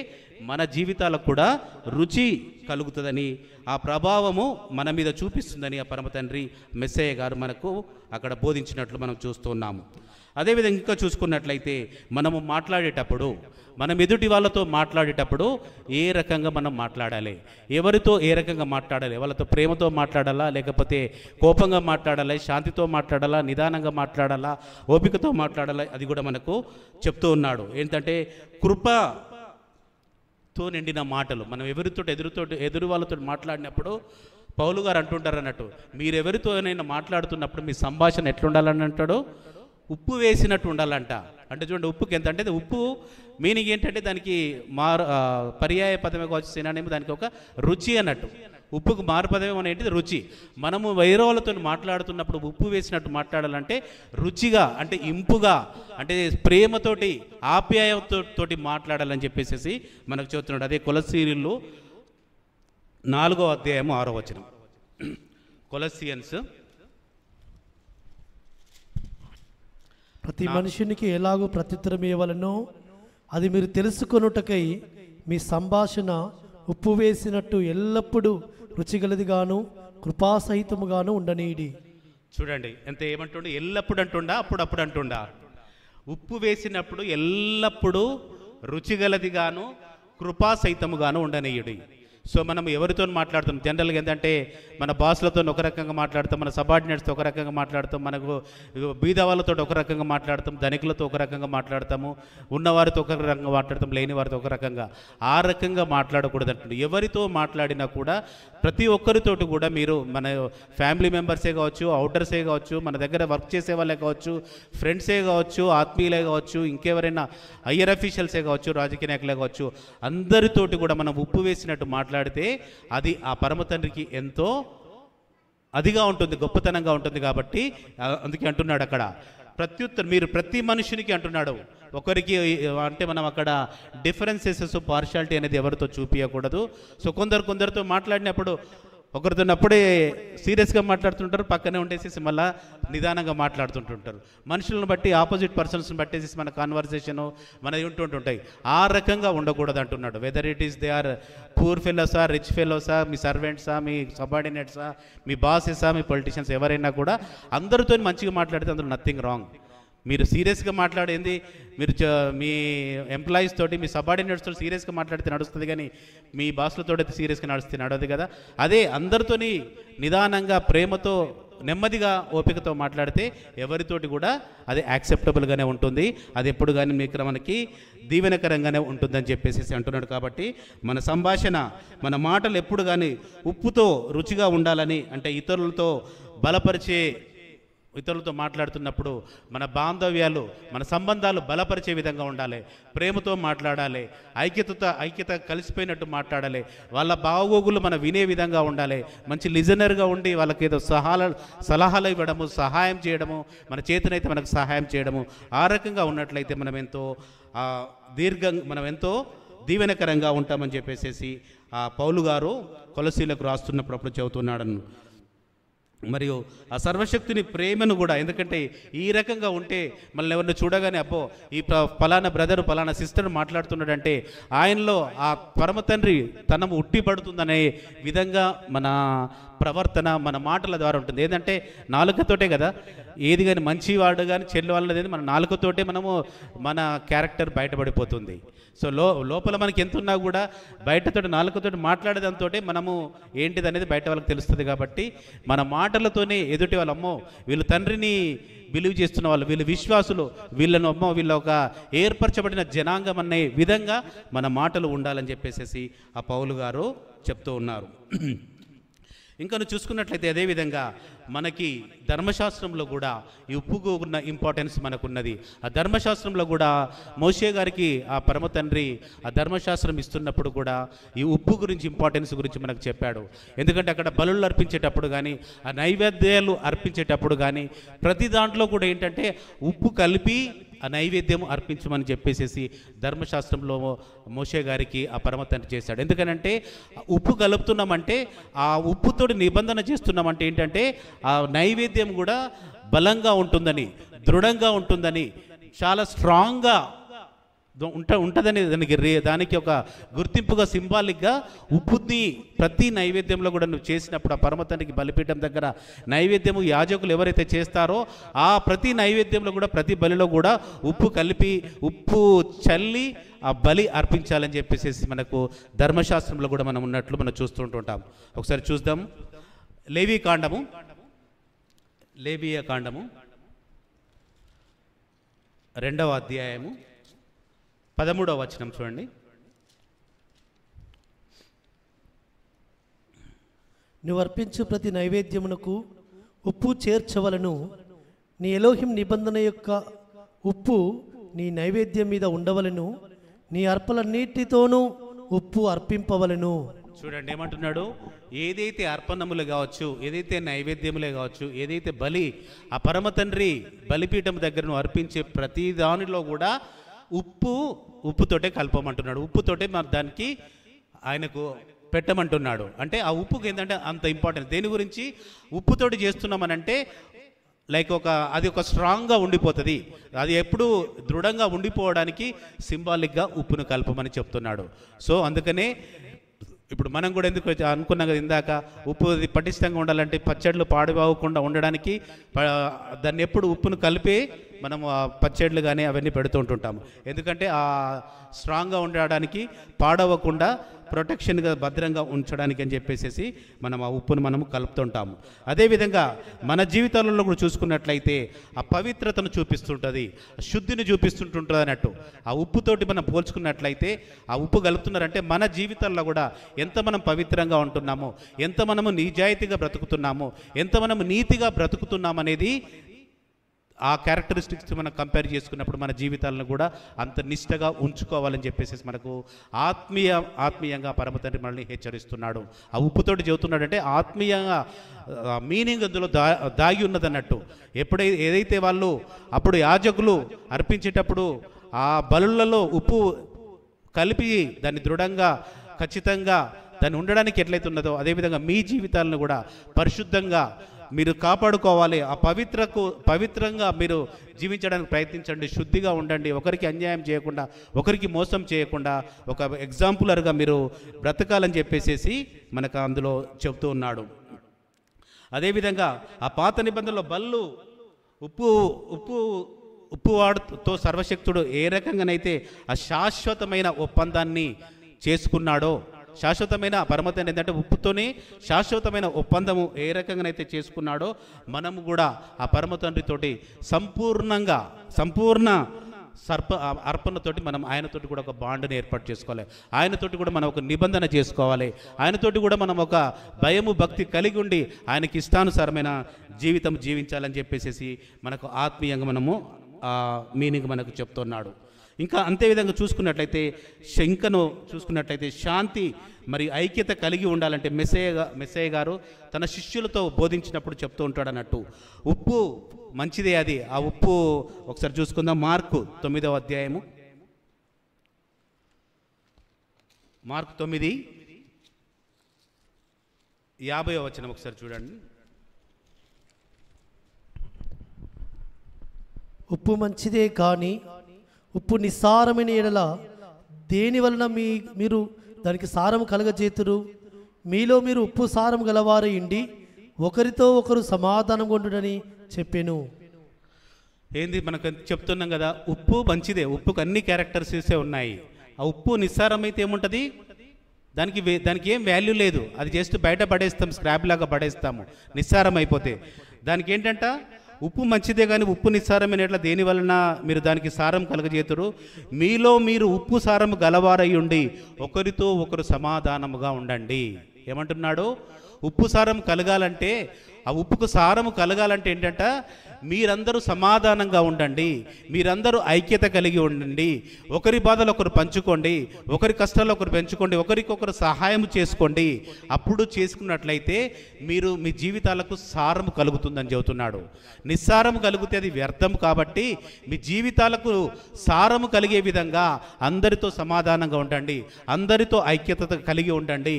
మన జీవితాలకు కూడా రుచి కలుగుతుందని, ఆ ప్రభావము మన మీద చూపిస్తుందని ఆ పరమ తండ్రి మెస్సయ్య గారు మనకు అక్కడ బోధించినట్లు మనం చూస్తున్నాము. అదేవిధంగా ఇంకా చూసుకున్నట్లయితే మనము మాట్లాడేటప్పుడు, మనం ఎదుటి వాళ్ళతో మాట్లాడేటప్పుడు ఏ రకంగా మనం మాట్లాడాలి, ఎవరితో ఏ రకంగా మాట్లాడాలి, వాళ్ళతో ప్రేమతో మాట్లాడాలా, లేకపోతే కోపంగా మాట్లాడాలి, శాంతితో మాట్లాడాలా, నిదానంగా మాట్లాడాలా, ఓపికతో మాట్లాడాలా, అది కూడా మనకు చెప్తూ ఉన్నాడు. ఏంటంటే కృపతో నిండిన మాటలు. మనం ఎదురు వాళ్ళతో మాట్లాడినప్పుడు పౌలు గారు అంటుంటారు అన్నట్టు, మీరెవరితోనైనా మాట్లాడుతున్నప్పుడు మీ సంభాషణ ఎట్లుండాలని అంటాడు? ఉప్పు వేసినట్టు ఉండాలంట. అంటే చూడండి, ఉప్పుకి ఎంత అంటే ఉప్పు మీనింగ్ ఏంటంటే దానికి పర్యాయ పదమే కావచ్చు, సినానిమ్ దానికి ఒక రుచి అన్నట్టు. ఉప్పుకు మారుపదమే అనేటిది రుచి. మనము వేరే వాళ్ళతో మాట్లాడుతున్నప్పుడు ఉప్పు వేసినట్టు మాట్లాడాలంటే రుచిగా, అంటే ఇంపుగా, అంటే ప్రేమతోటి ఆప్యాయతోటి మాట్లాడాలని చెప్పేసి మనకు చెబుతున్నాడు. అదే కొలస్సీయులు 4వ అధ్యాయము 6వ వచనం. కొలస్సియన్స్ ప్రతి మనుషునికి ఎలాగో ప్రత్యుత్తరం ఇవ్వవలనో అది మీరు తెలుసుకొనుటకై మీ సంభాషణ ఉప్పు వేసినట్టు ఎల్లప్పుడూ రుచిగలదిగాను కృపాసహితముగాను ఉండనీడి. చూడండి ఎంత ఏమంటుండే, ఎల్లప్పుడు అంటుండా, అప్పుడప్పుడు అంటుండా. ఉప్పు వేసినప్పుడు ఎల్లప్పుడూ రుచిగలదిగాను కృపాసహితముగాను ఉండనీయుడి. సో మనం ఎవరితో మాట్లాడుతాం జనరల్గా ఏంటంటే మన బాస్లతో ఒక రకంగా మాట్లాడతాం, మన సబార్డినేట్స్తో ఒక రకంగా మాట్లాడతాం, మనకు బీద వాళ్ళతో ఒక రకంగా మాట్లాడతాం, ధనికులతో ఒక రకంగా మాట్లాడతాము, ఉన్నవారితో ఒక రకంగా మాట్లాడతాం, లేని వారితో ఒక రకంగా. ఆ రకంగా మాట్లాడకూడదు అంటుంది. ఎవరితో మాట్లాడినా కూడా ప్రతి ఒక్కరితోటి కూడా మీరు మన ఫ్యామిలీ మెంబర్సే కావచ్చు, అవుటర్సే కావచ్చు, మన దగ్గర వర్క్ చేసే వాళ్ళే కావచ్చు, ఫ్రెండ్సే కావచ్చు, ఆత్మీయులే కావచ్చు, ఇంకెవరైనా హయ్యర్ అఫీషియల్సే కావచ్చు, రాజకీయ నాయకులే కావచ్చు, అందరితోటి కూడా మనం ఉప్పు వేసినట్టు మాట్లాడితే అది ఆ పరమ తండ్రికి ఎంతో అదిగా ఉంటుంది, గొప్పతనంగా ఉంటుంది. కాబట్టి అందుకే అంటున్నాడు అక్కడ ప్రత్యుత్తరం, మీరు ప్రతి మనుషునికి అంటున్నాడు. ఒకరికి అంటే మనం అక్కడ డిఫరెన్సెస్ పార్షాలిటీ అనేది ఎవరితో చూపించకూడదు. సో కొందరితో మాట్లాడినప్పుడు ఒకరితో అప్పుడే సీరియస్గా మాట్లాడుతుంటారు, పక్కనే ఉండేసి మళ్ళీ నిదానంగా మాట్లాడుతుంటుంటారు. మనుషులను బట్టి ఆపోజిట్ పర్సన్స్ని బట్టేసి మన కాన్వర్సేషను మనది ఉంటుంటాయి. ఆ రకంగా ఉండకూడదు అంటున్నాడు. Whether it is they are poor ఫెలోసా, రిచ్ ఫెలోసా, మీ సర్వెంట్సా, మీ సబార్డినేట్సా, మీ బాసెసా, మీ పొలిటీషియన్స్ ఎవరైనా కూడా అందరితో మంచిగా మాట్లాడితే అందులో నథింగ్ రాంగ్. మీరు సీరియస్గా మాట్లాడేంది, మీరు మీ ఎంప్లాయీస్ తోటి, మీ సబార్డినేట్స్ తోటి సీరియస్గా మాట్లాడితే నడుస్తుంది, కానీ మీ బాస్లతో అయితే సీరియస్గా నడవదు కదా. అదే అందరితోని నిదానంగా ప్రేమతో నెమ్మదిగా ఓపికతో మాట్లాడితే ఎవరితోటి కూడా అది యాక్సెప్టబుల్గానే ఉంటుంది, అది ఎప్పుడు కానీ మీకు మనకి దీవెనకరంగానే ఉంటుందని చెప్పేసి అంటున్నాడు. కాబట్టి మన సంభాషణ, మన మాటలు ఎప్పుడు కానీ ఉప్పుతో రుచిగా ఉండాలని, అంటే ఇతరులతో మాట్లాడుతున్నప్పుడు మన బాంధవ్యాలు, మన సంబంధాలు బలపరిచే విధంగా ఉండాలి, ప్రేమతో మాట్లాడాలి, ఐక్యత కలిసిపోయినట్టు మాట్లాడాలి, వాళ్ళ బాగోగులు మనం వినే విధంగా ఉండాలి, మంచి లిజనర్గా ఉండి వాళ్ళకి ఏదో సలహాలు ఇవ్వడము, సహాయం చేయడము, మన చేతనైతే మనకు సహాయం చేయడము, ఆ రకంగా ఉన్నట్లయితే మనం ఎంతో దీవెనకరంగా ఉంటామని చెప్పేసి ఆ పౌలు గారు కొలసీలకు రాస్తున్నప్పుడు అప్పుడు చెబుతున్నాడు. మరియు ఆ సర్వశక్తిని ప్రేమను కూడా, ఎందుకంటే ఈ రకంగా ఉంటే మళ్ళీ ఎవరిని చూడగానే అబ్బో ఈ ఫలానా బ్రదరు ఫలానా సిస్టర్ మాట్లాడుతున్నాడంటే ఆయనలో ఆ పరమ తండ్రి తనము ఉట్టిపడుతుందనే విధంగా మన ప్రవర్తన, మన మాటల ద్వారా ఉంటుంది. ఏంటంటే నాలుకతోటే కదా ఏది కానీ మంచివాడు కానీ చెల్లివాళ్ళు అనేది మన నాలుకతోటే మన క్యారెక్టర్ బయటపడిపోతుంది. సో లోపల మనకి ఎంత ఉన్నా కూడా బయటతోటి నాలుకతోటి మాట్లాడేదాంతో మనము ఏంటిది అనేది బయట వాళ్ళకి తెలుస్తుంది. కాబట్టి మన మాటలతోనే ఎదుటి వాళ్ళు అమ్మో వీళ్ళు తండ్రిని బిలీవ్ చేస్తున్న వాళ్ళు, వీళ్ళు విశ్వాసులు, వీళ్ళను అమ్మో వీళ్ళ ఒక ఏర్పరచబడిన జనాంగం అనే విధంగా మన మాటలు ఉండాలని చెప్పేసి ఆ పౌలు గారు చెప్తూ ఉన్నారు. ఇంకా నువ్వు చూసుకున్నట్లయితే అదేవిధంగా మనకి ధర్మశాస్త్రంలో కూడా ఈ ఉప్పుకు ఉన్న ఇంపార్టెన్స్ మనకున్నది. ఆ ధర్మశాస్త్రంలో కూడా మోషే గారికి ఆ పరమ తండ్రి ఆ ధర్మశాస్త్రం ఇస్తున్నప్పుడు కూడా ఈ ఉప్పు గురించి ఇంపార్టెన్స్ గురించి మనకు చెప్పాడు. ఎందుకంటే అక్కడ బలులు అర్పించేటప్పుడు కానీ, ఆ నైవేద్యాలు అర్పించేటప్పుడు కానీ ప్రతి దాంట్లో కూడా ఏంటంటే ఉప్పు కలిపి ఆ నైవేద్యం అర్పించమని చెప్పేసి ధర్మశాస్త్రంలో మోషే గారికి ఆ పరమ తండ్రి చేశాడు. ఎందుకనంటే ఉప్పు కలుపుతున్నామంటే, ఆ ఉప్పుతోటి నిబంధన చేస్తున్నామంటే ఏంటంటే ఆ నైవేద్యం కూడా బలంగా ఉంటుందని, దృఢంగా ఉంటుందని, చాలా స్ట్రాంగ్గా ఉంటుందని దానికి ఒక గుర్తింపుగా, సింబాలిక్గా ఉప్పుని ప్రతి నైవేద్యంలో కూడా నువ్వు చేసినప్పుడు ఆ పరమతండ్రికి బలిపీఠం దగ్గర నైవేద్యము యాజకులు ఎవరైతే చేస్తారో ఆ ప్రతి నైవేద్యంలో కూడా, ప్రతి బలిలో కూడా ఉప్పు కలిపి, ఉప్పు చల్లి ఆ బలి అర్పించాలని చెప్పేసి మనకు ధర్మశాస్త్రంలో కూడా మనం ఉన్నట్లు మనం చూస్తుంటుంటాం. ఒకసారి చూద్దాం. లేవీయ కాండము 2వ అధ్యాయము 13వ వచనం చూడండి. నువ్వు అర్పించు ప్రతి నైవేద్యమునకు ఉప్పు చేర్చవలను. నీ ఎలోహిం నిబంధన యొక్క ఉప్పు నీ నైవేద్యం మీద ఉండవలను. నీ అర్పలన్నిటితోనూ ఉప్పు అర్పింపవలను. చూడండి ఏమంటున్నాడు. ఏదైతే అర్పణములు కావచ్చు, ఏదైతే నైవేద్యములే కావచ్చు, ఏదైతే బలి ఆ పరమ తండ్రి బలిపీఠం దగ్గర నువ్వు అర్పించే ప్రతి దానిలో కూడా ఉప్పుతోటే కలపమంటున్నాడు. ఉప్పుతోటే మరి దానికి ఆయనకు పెట్టమంటున్నాడు. అంటే ఆ ఉప్పుకి ఏంటంటే అంత ఇంపార్టెంట్. దేని గురించి ఉప్పుతోటి చేస్తున్నామనంటే అది ఒక స్ట్రాంగ్గా ఉండిపోతుంది. అది ఎప్పుడు దృఢంగా ఉండిపోవడానికి సింబాలిక్గా ఉప్పును కలపమని చెప్తున్నాడు. సో అందుకనే ఇప్పుడు మనం కూడా ఎందుకు అనుకున్నాం కదా ఇందాక, ఉప్పు పటిష్టంగా ఉండాలంటే పచ్చళ్ళు పాడుపోకుండా ఉండడానికి దాన్ని ఎప్పుడు ఉప్పును కలిపి మనం పచ్చళ్ళు కానీ అవన్నీ పెడుతూ ఉంటుంటాము. ఎందుకంటే స్ట్రాంగ్గా ఉండడానికి, పాడవకుండా ప్రొటెక్షన్గా భద్రంగా ఉంచడానికి అని చెప్పేసి మనం ఆ ఉప్పును మనము కలుపుతుంటాము. అదేవిధంగా మన జీవితాలలో కూడా చూసుకున్నట్లయితే ఆ పవిత్రతను చూపిస్తుంటుంది, శుద్ధిని చూపిస్తుంటుంది అన్నట్టు. ఆ ఉప్పుతోటి మనం పోల్చుకున్నట్లయితే ఆ ఉప్పు కలుపుతున్నారంటే మన జీవితాల్లో కూడా ఎంత మనం పవిత్రంగా ఉంటున్నామో, ఎంత మనము నిజాయితీగా బ్రతుకుతున్నామో, ఎంత మనము నీతిగా బ్రతుకుతున్నాం అనేది ఆ క్యారెక్టరిస్టిక్స్ మనం కంపేర్ చేసుకున్నప్పుడు మన జీవితాలను కూడా అంత నిష్టగా ఉంచుకోవాలని చెప్పేసి మనకు ఆత్మీయంగా పరమ తండ్రి మనల్ని హెచ్చరిస్తున్నాడు. ఆ ఉప్పుతోటి చెబుతున్నాడంటే ఆత్మీయంగా మీనింగ్ అందులో దాగి ఉన్నదన్నట్టు. ఏదైతే వాళ్ళు అప్పుడు యాజకులు అర్పించేటప్పుడు ఆ బలులలో ఉప్పు కలిపి దాన్ని దృఢంగా ఖచ్చితంగా దాన్ని ఉండడానికి ఎట్లయితే ఉన్నదో, అదేవిధంగా మీ జీవితాలను కూడా పరిశుద్ధంగా మీరు కాపాడుకోవాలి. ఆ పవిత్రంగా మీరు జీవించడానికి ప్రయత్నించండి, శుద్ధిగా ఉండండి, ఒకరికి అన్యాయం చేయకుండా, ఒకరికి మోసం చేయకుండా ఒక ఎగ్జాంపులర్గా మీరు బ్రతకాలని చెప్పేసి మనకు అందులో చెబుతూ ఉన్నాడు. అదేవిధంగా ఆ పాత నిబంధనలో బళ్ళు ఉప్పు వాడుతో సర్వశక్తుడు ఏ రకంగానైతే ఆ శాశ్వతమైన ఒప్పందాన్ని చేసుకున్నాడో, శాశ్వతమైన పరమతండ్రి ఏంటంటే ఉప్పుతోనే శాశ్వతమైన ఒప్పందము ఏ రకంగానైతే చేసుకున్నాడో, మనము కూడా ఆ పరమతండ్రితోటి సంపూర్ణ అర్పణతోటి మనం ఆయనతోటి కూడా ఒక బాండ్ని ఏర్పాటు చేసుకోవాలి. ఆయనతోటి కూడా మనం ఒక నిబంధన చేసుకోవాలి. ఆయనతోటి కూడా మనం ఒక భయము భక్తి కలిగి ఉండి ఆయనకి ఇష్టానుసారమైన జీవితం జీవించాలని చెప్పేసి మనకు ఆత్మీయంగా మనము మీనింగ్ మనకు చెప్తున్నాడు. ఇంకా అంతేవిధంగా చూసుకున్నట్లయితే శాంతి మరి ఐక్యత కలిగి ఉండాలంటే మెస్సయ్య గారు తన శిష్యులతో బోధించినప్పుడు చెప్తూ ఉంటాడు అన్నట్టు. ఉప్పు మంచిదే. ఆ ఉప్పు ఒకసారి చూసుకుందాం. మార్కు 9వ అధ్యాయము, మార్కు 9:50 వచనం ఒకసారి చూడండి. ఉప్పు మంచిదే కానీ ఉప్పు నిస్సారమైన ఎడల దేని వలన మీరు దానికి సారము కలగజేతురు? మీలో మీరు ఉప్పు సారం గలవారై ఉండి ఒకరితో ఒకరు సమాధానం కొండుడని చెప్పాను. ఏంది మనకు చెప్తున్నాం కదా, ఉప్పు మంచిదే. ఉప్పుకు అన్ని క్యారెక్టరిస్టిక్సే ఉన్నాయి. ఆ ఉప్పు నిస్సారం అయితే ఏముంటుంది? దానికి ఏం వాల్యూ లేదు. అది జస్ట్ బయట పడేస్తాం, స్క్రాప్ లాగా పడేస్తాము నిస్సారం అయిపోతే. దానికి ఏంటంట, ఉప్పు మంచిదే కానీ ఉప్పు నిస్సారమైన ఎట్లా దేని వలన మీరు దానికి సారం కలగజేతురు? మీలో మీరు ఉప్పు సారము గలవారై ఉండి ఒకరితో ఒకరు సమాధానముగా ఉండండి. ఏమంటున్నాడు? ఉప్పు సారం కలగాలంటే, ఆ ఉప్పుకు సారము కలగాలంటే ఏంటంట, మీరందరూ సమాధానంగా ఉండండి, మీరందరూ ఐక్యత కలిగి ఉండండి, ఒకరి బాధలు ఒకరు పంచుకోండి, ఒకరి కష్టాలు ఒకరు పెంచుకోండి, ఒకరికొకరు సహాయం చేసుకోండి. అప్పుడు చేసుకున్నట్లయితే మీరు మీ జీవితాలకు సారము కలుగుతుందని చెబుతున్నాడు. నిస్సారము కలిగితే అది వ్యర్థం. కాబట్టి మీ జీవితాలకు సారము కలిగే విధంగా అందరితో సమాధానంగా ఉండండి, అందరితో ఐక్యత కలిగి ఉండండి,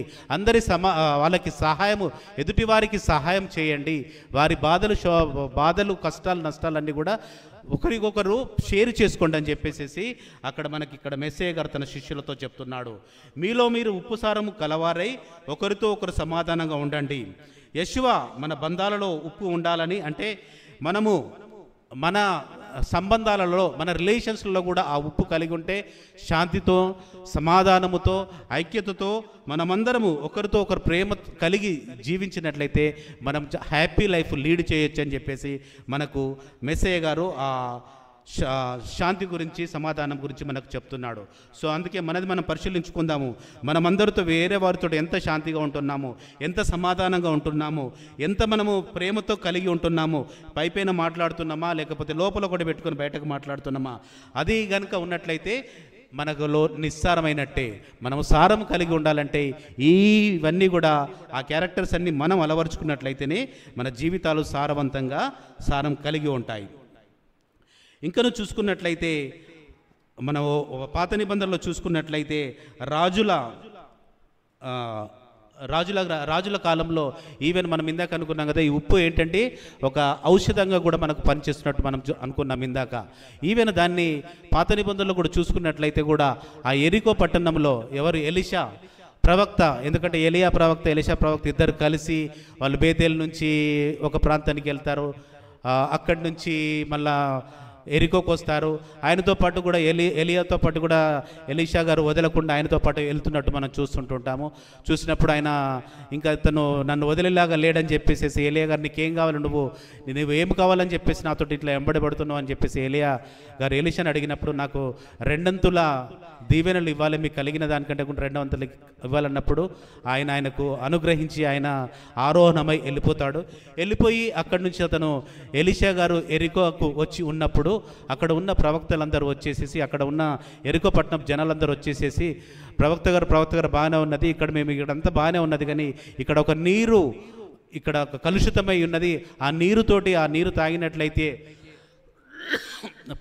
వాళ్ళకి సహాయము, ఎదుటివారికి సహాయం చేయండి. వారి బాధలు కష్టాలు నష్టాలన్నీ కూడా ఒకరికొకరు షేర్ చేసుకోండి అని చెప్పేసి ఇక్కడ మెస్సయ్య గారు తన శిష్యులతో చెప్తున్నాడు. మీలో మీరు ఉప్పు సారము కలవారై ఒకరితో ఒకరు సమాధానంగా ఉండండి. యెషువా మన బంధాలలో ఉప్పు ఉండాలని అంటే మనము మన సంబంధాలలో, మన రిలేషన్స్లలో కూడా ఆ ఉప్పు కలిగి ఉంటే శాంతితో, సమాధానముతో, ఐక్యతతో మనమందరము ఒకరితో ఒకరు ప్రేమ కలిగి జీవించినట్లయితే మనం హ్యాపీ లైఫ్ లీడ్ చేయొచ్చు అని చెప్పేసి మనకు మెస్సయ్య గారు ఆ శాంతి గురించి, సమాధానం గురించి మనకు చెప్తున్నాడు. సో అందుకే మనం పరిశీలించుకుందాము. మనమందరితో వేరే వారితో ఎంత శాంతిగా ఉంటున్నాము, ఎంత సమాధానంగా ఉంటున్నాము, ఎంత మనము ప్రేమతో కలిగి ఉంటున్నాము, పైపైన మాట్లాడుతున్నామా లేకపోతే లోపల కూడా పెట్టుకొని బయటకు మాట్లాడుతున్నామా? అది కనుక ఉన్నట్లయితే మనకులో నిస్సారమైనట్టే. మనము సారం కలిగి ఉండాలంటే ఇవన్నీ కూడా, ఆ క్యారెక్టర్స్ అన్నీ మనం అలవరుచుకున్నట్లయితేనే మన జీవితాలు సారవంతంగా సారం కలిగి ఉంటాయి. ఇంకను చూసుకున్నట్లయితే మనం పాత నిబంధనలో చూసుకున్నట్లయితే రాజుల కాలంలో ఈవెన్ మనం ఇందాక అనుకున్నాం కదా, ఈ ఉప్పు ఏంటంటే ఒక ఔషధంగా కూడా మనకు పనిచేస్తున్నట్టు మనం అనుకున్నాం ఇందాక. ఈవెన్ దాన్ని పాత నిబంధనలో కూడా చూసుకున్నట్లయితే కూడా ఆ ఎరికో పట్టణంలో ఎలీషా ప్రవక్త, ఎందుకంటే ఎలీషా ప్రవక్త ఇద్దరు కలిసి వాళ్ళు బేతేల్ నుంచి ఒక ప్రాంతానికి వెళ్తారు. అక్కడి నుంచి మళ్ళా ఎరికోకు వస్తారు. ఆయనతో పాటు కూడా ఎలియాతో పాటు కూడా ఎలీషా గారు వదలకుండా ఆయనతో పాటు వెళ్తున్నట్టు మనం చూస్తుంటుంటాము. చూసినప్పుడు ఆయన ఇంకా తను నన్ను వదిలేలాగా లేడని చెప్పేసి ఎలియా గారు నీకేం కావాలి, నువ్వు ఏం కావాలని చెప్పేసి నాతో ఇట్లా వెంబడబడుతున్నావు అని చెప్పేసి ఎలియా గారు ఎలీషాని అడిగినప్పుడు నాకు 2 దీవెనలు ఇవ్వాలి, మీకు కలిగిన దానికంటే కూడా 2 ఇవ్వాలన్నప్పుడు ఆయనకు అనుగ్రహించి ఆయన ఆరోహణమై వెళ్ళిపోతాడు. వెళ్ళిపోయి అక్కడి నుంచి అతను ఎలీషా గారు ఎరికోకు వచ్చి ఉన్నప్పుడు అక్కడ ఉన్న ప్రవక్తలందరూ వచ్చేసేసి, అక్కడ ఉన్న ఎరికో పట్టణం జనాలందరూ వచ్చేసేసి ప్రవక్త గారు బాగానే ఉన్నది, మేము ఇక్కడంతా బాగానే ఉన్నది, కానీ ఇక్కడ ఒక నీరు ఇక్కడ ఒక కలుషితమై ఉన్నది, ఆ నీరు తాగినట్లయితే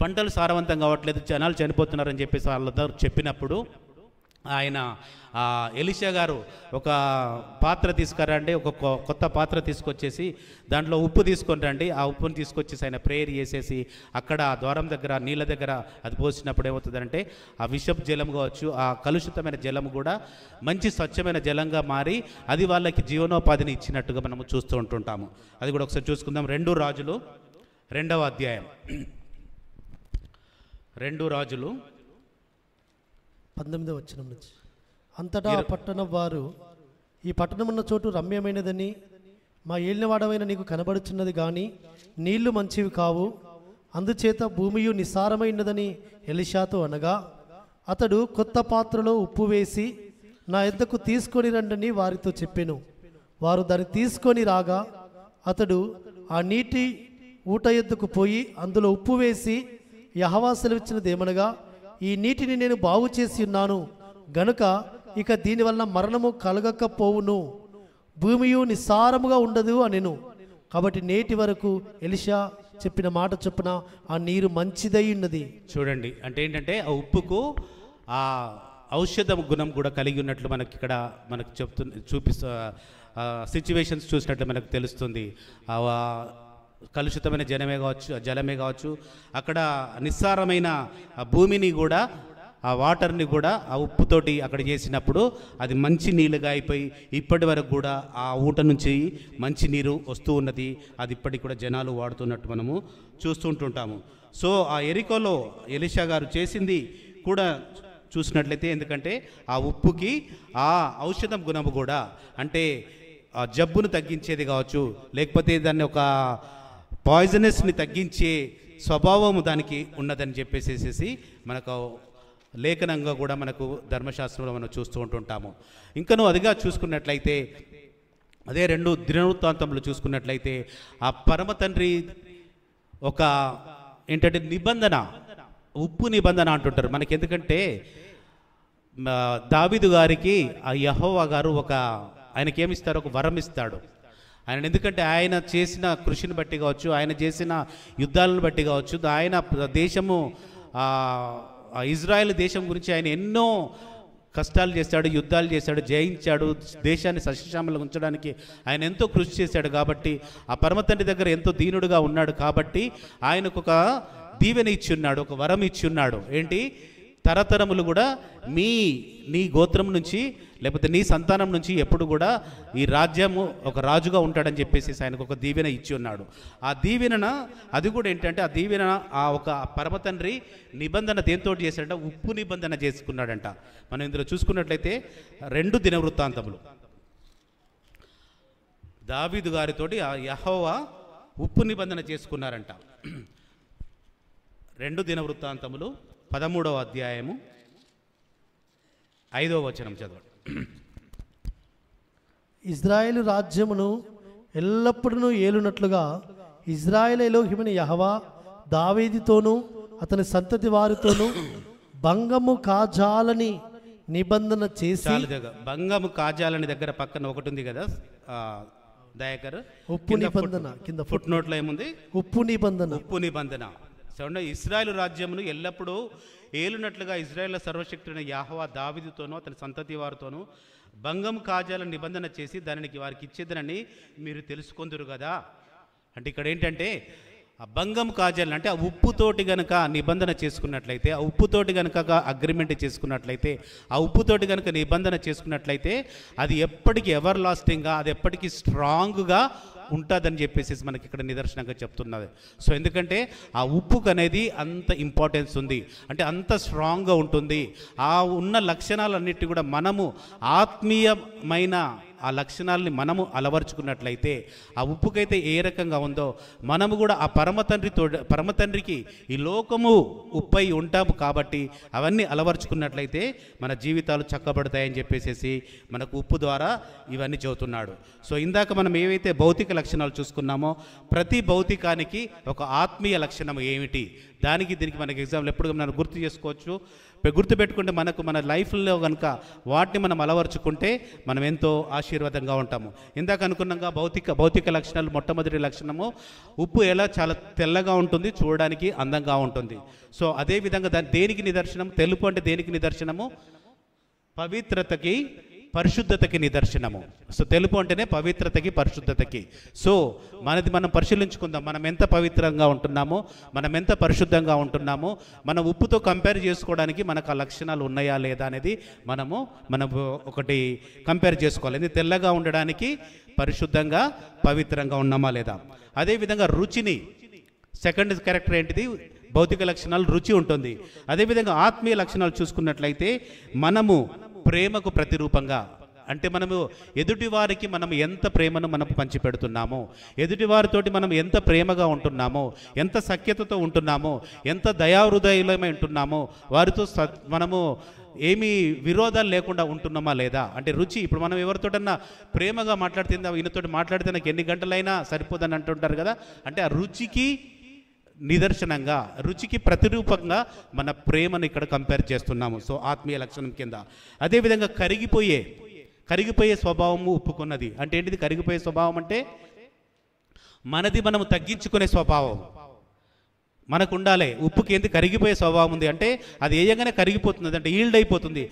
పంటలు సారవంతం కావట్లేదు, జనాలు చనిపోతున్నారని చెప్పేసి వాళ్ళందరూ చెప్పినప్పుడు ఆయన ఎలీషా గారు ఒక పాత్ర తీసుకురండి, ఒక కొత్త పాత్ర తీసుకొచ్చేసి దాంట్లో ఉప్పు తీసుకొని రండి, ఆ ఉప్పుని తీసుకొచ్చేసి ఆయన ప్రేయర్ చేసేసి అక్కడ ఆ ద్వారం దగ్గర నీళ్ళ దగ్గర అది పోసినప్పుడు ఏమవుతుందంటే ఆ విషపు జలం కావచ్చు, ఆ కలుషితమైన జలం కూడా మంచి స్వచ్ఛమైన జలంగా మారి అది వాళ్ళకి జీవనోపాధిని ఇచ్చినట్టుగా మనము చూస్తూ ఉంటుంటాము. అది కూడా ఒకసారి చూసుకుందాం. 2 రాజులు 2వ అధ్యాయం, 2 రాజులు 19వ వచనం నుంచి. అంతటా ఆ పట్టణం వారు, ఈ పట్టణమున్న చోటు రమ్యమైనదని మా ఏలినవాడమైన నీకు కనబడుచున్నది కానీ నీళ్లు మంచివి కావు, అందుచేత భూమియు నిస్సారమైనదని ఎలీషాతో అనగా అతడు కొత్త పాత్రలో ఉప్పు వేసి నా యొద్దకు తీసుకొని రండని వారితో చెప్పెను. వారు దాన్ని తీసుకొని రాగా అతడు ఆ నీటి ఊట యొద్దకు పోయి అందులో ఉప్పు వేసి యెహోవా సెలవిచ్చినదేమనగా ఈ నీటిని నేను బాగు చేసి ఉన్నాను గనుక ఇక దీనివల్ల మరణము కలగకపోవును, భూమియు నిస్సారముగా ఉండదు అనెను. కాబట్టి నేటి వరకు ఎలీషా చెప్పిన మాట చొప్పున ఆ నీరు మంచిదై ఉన్నది. చూడండి, అంటే ఏంటంటే ఆ ఉప్పుకు ఆ ఔషధ గుణం కూడా కలిగి ఉన్నట్లు మనకి ఇక్కడ చూపిస్తూ సిచ్యువేషన్స్ చూసినట్లు మనకు తెలుస్తుంది. కలుషితమైన జలమే కావచ్చు, అక్కడ నిస్సారమైన ఆ భూమిని కూడా, ఆ వాటర్ని కూడా ఆ ఉప్పుతోటి అక్కడ చేసినప్పుడు అది మంచి నీళ్ళుగా అయిపోయి ఇప్పటి వరకు కూడా ఆ ఊట నుంచి మంచి నీరు వస్తూ ఉన్నది. అది ఇప్పటికి కూడా జనాలు వాడుతున్నట్టు మనము చూస్తుంటుంటాము. సో ఆ ఎరికోలో ఎలీషా గారు చేసింది కూడా చూసినట్లయితే, ఎందుకంటే ఆ ఉప్పుకి ఆ ఔషధం గుణము కూడా, అంటే ఆ జబ్బును తగ్గించేది కావచ్చు, లేకపోతే దాన్ని ఒక పాయిజనస్ని తగ్గించే స్వభావము దానికి ఉన్నదని చెప్పేసేసి మనకు లేఖనంగా కూడా మనకు ధర్మశాస్త్రంలో మనం చూస్తూ ఉంటుంటాము. ఇంకనూ అదిగా చూసుకున్నట్లయితే అదే 2 దినవృత్తాంతంలో చూసుకున్నట్లయితే ఆ పరమ తండ్రి ఒక ఏంటంటే నిబంధన, ఉప్పు నిబంధన అంటుంటారు మనకి. ఎందుకంటే దావీదు గారికి ఆ యెహోవా గారు ఆయనకేమిస్తారు, ఒక వరం ఇస్తాడు ఆయన. ఎందుకంటే ఆయన చేసిన కృషిని బట్టి కావచ్చు, ఆయన చేసిన యుద్ధాలను బట్టి కావచ్చు, ఆయన దేశము ఇజ్రాయెల్ దేశం గురించి ఆయన ఎన్నో కష్టాలు చేశాడు, యుద్ధాలు చేశాడు, జయించాడు, దేశాన్ని సస్యశ్యామలంగా ఉంచడానికి ఆయన ఎంతో కృషి చేశాడు. కాబట్టి ఆ పరమ తండ్రి దగ్గర ఎంతో దీనుడుగా ఉన్నాడు. కాబట్టి ఆయనకు ఒక దీవెన ఇచ్చి ఉన్నాడు, ఒక వరం ఇచ్చి ఉన్నాడు. ఏంటి, తరతరములు కూడా నీ గోత్రం నుంచి లేకపోతే నీ సంతానం నుంచి ఎప్పుడు కూడా ఈ రాజ్యము ఒక రాజుగా ఉంటాడని చెప్పేసి ఆయనకు ఒక దీవెన ఇచ్చి ఉన్నాడు. ఆ దీవెన అది కూడా ఏంటంటే ఆ దీవెన ఆ ఒక పరమ తండ్రి నిబంధన దేంతో చేశాడంట, ఉప్పు నిబంధన చేసుకున్నాడంట. మనం ఇందులో చూసుకున్నట్లయితే 2 దినవృత్తాంతములు దావీదు గారితోటి ఆ యెహోవా ఉప్పు నిబంధన చేసుకున్నారంట. 2 దినవృత్తాంతములు 13వ అధ్యాయము 5వ వచనం చదవండి. ఇజ్రాయేలు రాజ్యమును ఎల్లప్పుడూ ఏలునట్లుగా ఇజ్రాయేలు ఎలోహిమైన యెహోవా దావీదుతోనూ అతని సంతతి వారితోనూ భంగము కాజాలని నిబంధన చేసి, భంగము కాజాలని దగ్గర పక్కన ఒకటి ఉంది కదా దయాకర్, ఉప్పు నిబంధన కింద ఫుట్ నోట్లో ఏముంది, ఉప్పు నిబంధన. చూడండి, ఇశ్రాయేలు రాజ్యమును ఎల్లప్పుడూ ఏలునట్లుగా ఇజ్రాయేల్ సర్వశక్తుడైన యెహోవా దావీదుతోనూ అతని సంతతి వారితోనూ భంగం కాజాల నిబంధన చేసి దానికి వారికి ఇచ్చేదనని మీరు తెలుసుకొందురు కదా. అంటే ఇక్కడ ఏంటంటే ఆ భంగం కాజాలని అంటే ఆ ఉప్పుతోటి గనక నిబంధన చేసుకున్నట్లయితే, ఆ ఉప్పుతోటి గనక అగ్రిమెంట్ చేసుకున్నట్లయితే, ఆ ఉప్పుతోటి గనక నిబంధన చేసుకున్నట్లయితే అది ఎప్పటికీ ఎవర్ లాస్టింగ్గా, అది ఎప్పటికీ స్ట్రాంగ్గా ఉంటుందని చెప్పేసి మనకి ఇక్కడ నిదర్శనంగా చెప్తున్నది. సో ఎందుకంటే ఆ ఉప్పుకు అనేది అంత ఇంపార్టెన్స్ ఉంది, అంటే అంత స్ట్రాంగ్గా ఉంటుంది. ఆ ఉన్న లక్షణాలన్నిటి కూడా మనము ఆత్మీయమైన ఆ లక్షణాలని మనము అలవర్చుకున్నట్లయితే, ఆ ఉప్పుకైతే ఏ రకంగా ఉందో మనము కూడా ఆ పరమతండ్రికి ఈ లోకము ఉప్పై ఉంటాము కాబట్టి అవన్నీ అలవర్చుకున్నట్లయితే మన జీవితాలు చక్కబడతాయని చెప్పేసి మనకు ఉప్పు ద్వారా ఇవన్నీ చెబుతున్నాడు. సో ఇందాక మనం ఏవైతే భౌతిక లక్షణాలు చూసుకున్నామో, ప్రతి భౌతికానికి ఒక ఆత్మీయ లక్షణం ఏమిటి, దీనికి మనకి ఎగ్జాంపుల్ ఎప్పుడు మనం గుర్తు చేసుకోవచ్చు. గుర్తుపెట్టుకుంటే మనకు మన లైఫ్లో కనుక వాటిని మనం అలవర్చుకుంటే మనం ఎంతో ఆశీర్వాదంగా ఉంటాము. ఇందాక అనుకున్నాగా భౌతిక లక్షణాలు, మొట్టమొదటి లక్షణము ఉప్పు ఎలా చాలా తెల్లగా ఉంటుంది, చూడడానికి అందంగా ఉంటుంది. సో అదేవిధంగా దేనికి నిదర్శనం? తెలుపు అంటే దేనికి నిదర్శనము? పవిత్రతకి, పరిశుద్ధతకి నిదర్శనము. సో తెలుపు అంటేనే పవిత్రతకి, పరిశుద్ధతకి. సో మనం పరిశీలించుకుందాం, మనం ఎంత పవిత్రంగా ఉంటున్నామో, మనం ఎంత పరిశుద్ధంగా ఉంటున్నామో, మనం ఉప్పుతో కంపేర్ చేసుకోవడానికి మనకు ఆ లక్షణాలు ఉన్నాయా లేదా అనేది మనం ఒకటి కంపేర్ చేసుకోవాలి. ఇది తెల్లగా ఉండడానికి పరిశుద్ధంగా, పవిత్రంగా ఉన్నామా లేదా. అదేవిధంగా రుచిని, సెకండ్ క్యారెక్టర్ ఏంటిది? భౌతిక లక్షణాలు, రుచి ఉంటుంది. అదేవిధంగా ఆత్మీయ లక్షణాలు చూసుకున్నట్లయితే మనము ప్రేమకు ప్రతిరూపంగా, అంటే మనము ఎదుటివారికి మనం ఎంత ప్రేమను మనం పంచిపెడుతున్నామో, ఎదుటివారితోటి మనం ఎంత ప్రేమగా ఉంటున్నామో, ఎంత సఖ్యతతో ఉంటున్నామో, ఎంత దయాహృదయులమై ఉంటున్నామో, వారితో మనము ఏమీ విరోధాలు లేకుండా ఉంటున్నామా లేదా. అంటే రుచి, ఇప్పుడు మనం ఎవరితోటన్నా ప్రేమగా మాట్లాడుతుందా, ఈయనతోటి మాట్లాడితే నాకు ఎన్ని గంటలైనా సరిపోదని అంటుంటారు కదా. అంటే ఆ రుచికి నిదర్శనంగా, రుచికి ప్రతిరూపంగా మన ప్రేమను ఇక్కడ కంపేర్ చేస్తున్నాము. సో ఆత్మీయ లక్షణం కింద. అదేవిధంగా కరిగిపోయే స్వభావము ఉప్పుకున్నది. అంటే ఏంటిది కరిగిపోయే స్వభావం? అంటే మనది మనము తగ్గించుకునే స్వభావం మనకు ఉండాలి. ఉప్పుకి ఏంటి కరిగిపోయే స్వభావం ఉంది అంటే అది వేయగానే కరిగిపోతుంది, అంటే ఈల్డ్ అయిపోతుంది.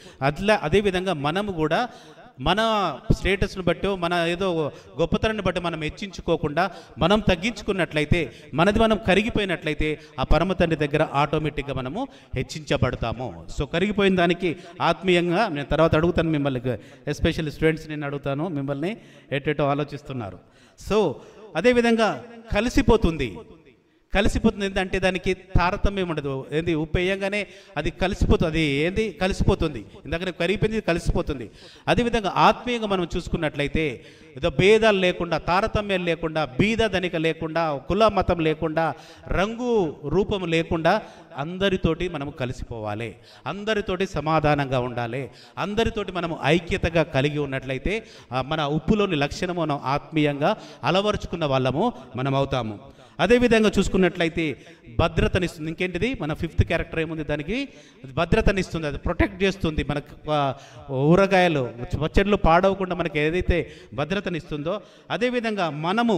అదేవిధంగా మనము కూడా మన స్టేటస్ను బట్టి, మన ఏదో గొప్పతనాన్ని బట్టి మనం హెచ్చించుకోకుండా మనం తగ్గించుకున్నట్లయితే, మనది మనం కరిగిపోయినట్లయితే ఆ పరమ తండ్రి దగ్గర ఆటోమేటిక్గా మనము హెచ్చించబడతాము. సో కరిగిపోయిన దానికి ఆత్మీయంగా నేను తర్వాత అడుగుతాను మిమ్మల్ని, ఎస్పెషల్లీ స్టూడెంట్స్ నేను అడుగుతాను, మిమ్మల్ని ఏటేటో ఆలోచిస్తున్నారు. సో అదేవిధంగా కలిసిపోతుంది ఏంటంటే దానికి తారతమ్యం ఉండదు. ఏంది ఉప్పు వేయంగానే అది కలిసిపోతుంది, అది ఏంది కలిసిపోతుంది. ఇందాక కరిగిపోయింది, కలిసిపోతుంది. అదేవిధంగా ఆత్మీయంగా మనం చూసుకున్నట్లయితే ఏదో భేదాలు లేకుండా, తారతమ్యాలు లేకుండా, బీద ధనిక లేకుండా, కుల మతం లేకుండా, రంగు రూపం లేకుండా అందరితోటి మనం కలిసిపోవాలి, అందరితోటి సమాధానంగా ఉండాలి, అందరితోటి మనము ఐక్యతగా కలిగి ఉన్నట్లయితే మన ఉప్పులోని లక్షణము మనం ఆత్మీయంగా అలవరుచుకున్న వాళ్ళము మనం అవుతాము. అదేవిధంగా చూసుకున్నట్లయితే భద్రతనిస్తుంది. ఇంకేంటిది మన ఫిఫ్త్ క్యారెక్టర్ ఏముంది, దానికి భద్రతనిస్తుంది, అది ప్రొటెక్ట్ చేస్తుంది. మనకు ఊరగాయలు పచ్చళ్ళు పాడవకుండా మనకి ఏదైతే భద్రతనిస్తుందో, అదేవిధంగా మనము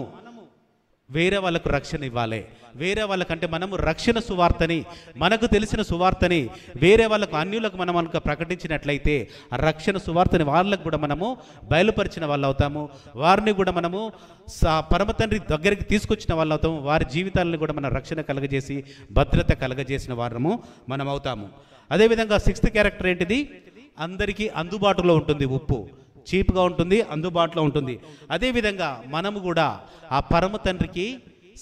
వేరే వాళ్ళకు రక్షణ ఇవ్వాలి. వేరే వాళ్ళకంటే మనము రక్షణ సువార్తని, మనకు తెలిసిన సువార్తని వేరే వాళ్ళకు, అన్యులకు మనం కనుక ప్రకటించినట్లయితే ఆ రక్షణ సువార్తని వాళ్ళకు కూడా మనము బయలుపరిచిన వాళ్ళు అవుతాము. వారిని కూడా మనము పరమ తండ్రి దగ్గరికి తీసుకొచ్చిన వాళ్ళు అవుతాము. వారి జీవితాలను కూడా మనం రక్షణ కలగజేసి భద్రత కలగజేసిన వారము మనం అవుతాము. అదేవిధంగా సిక్స్త్ క్యారెక్టర్ ఏంటిది? అందరికీ అందుబాటులో ఉంటుంది. ఉప్పు చీప్గా ఉంటుంది, అందుబాటులో ఉంటుంది. అదేవిధంగా మనము కూడా ఆ పరమ తండ్రికి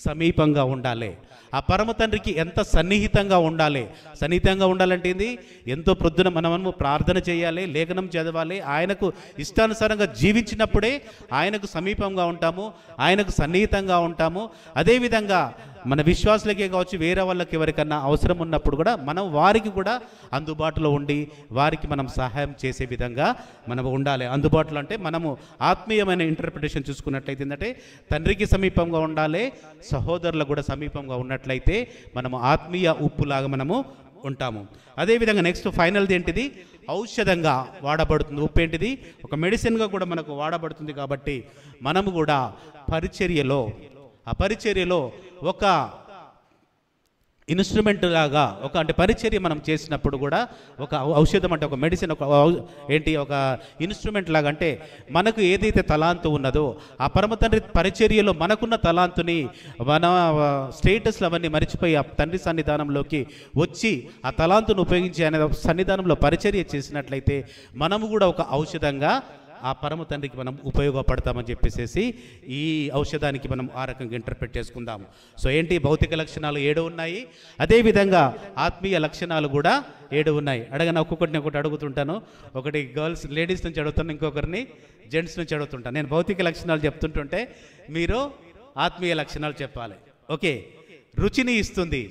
సమీపంగా ఉండాలి. ఆ పరమ తండ్రికి ఎంత సన్నిహితంగా ఉండాలి. సన్నిహితంగా ఉండాలంటే ఏంది? ఎంతో ప్రొద్దున మనము ప్రార్థన చేయాలి, లేఖనం చదవాలి. ఆయనకు ఇష్టానుసారంగా జీవించినప్పుడే ఆయనకు సమీపంగా ఉంటాము, ఆయనకు సన్నిహితంగా ఉంటాము. అదేవిధంగా మన విశ్వాసులకే కావచ్చు, వేరే వాళ్ళకి ఎవరికన్నా అవసరం ఉన్నప్పుడు కూడా మనం వారికి కూడా అందుబాటులో ఉండి వారికి మనం సహాయం చేసే విధంగా మనం ఉండాలి. అందుబాటులో అంటే మనము ఆత్మీయమైన ఇంటర్ప్రిటేషన్ చూసుకున్నట్లయితే ఏంటంటే తండ్రికి సమీపంగా ఉండాలి, సహోదరులకు కూడా సమీపంగా ఉన్నట్లయితే మనము ఆత్మీయ ఉప్పులాగా మనము ఉంటాము. అదేవిధంగా నెక్స్ట్ ఫైనల్ది ఏంటిది? ఔషధంగా వాడబడుతుంది. ఉప్పు ఏంటిది? ఒక మెడిసిన్గా కూడా మనకు వాడబడుతుంది. కాబట్టి మనము కూడా పరిచర్యలో ఒక ఇన్స్ట్రుమెంట్ లాగా, అంటే పరిచర్య మనం చేసినప్పుడు కూడా ఒక ఔషధం, అంటే ఒక మెడిసిన్, ఒక ఇన్స్ట్రుమెంట్ లాగా, అంటే మనకు ఏదైతే తలాంతు ఉన్నదో ఆ పరమ తండ్రి పరిచర్యలో మనకున్న తలాంతుని మన స్టేటస్లు అవన్నీ మర్చిపోయి ఆ తండ్రి సన్నిధానంలోకి వచ్చి ఆ తలాంతును ఉపయోగించి ఆయన సన్నిధానంలో పరిచర్య చేసినట్లయితే మనము కూడా ఒక ఔషధంగా ఆ పరమ తండ్రికి మనం ఉపయోగపడతామని చెప్పేసి ఈ ఔషధానికి మనం ఆ రకంగా ఇంటర్ప్రిట్ చేసుకుందాము. సో ఏంటి, భౌతిక లక్షణాలు 7 ఉన్నాయి, అదేవిధంగా ఆత్మీయ లక్షణాలు కూడా 7 ఉన్నాయి. ఒక్కొక్కటిని ఒకటి అడుగుతుంటాను. ఒకటి గర్ల్స్ లేడీస్ నుంచి అడుగుతాను, ఇంకొకరిని జెంట్స్ నుంచి అడుగుతుంటాను. నేను భౌతిక లక్షణాలు చెప్తుంటుంటే మీరు ఆత్మీయ లక్షణాలు చెప్పాలి. ఓకే, రుచిని ఇస్తుంది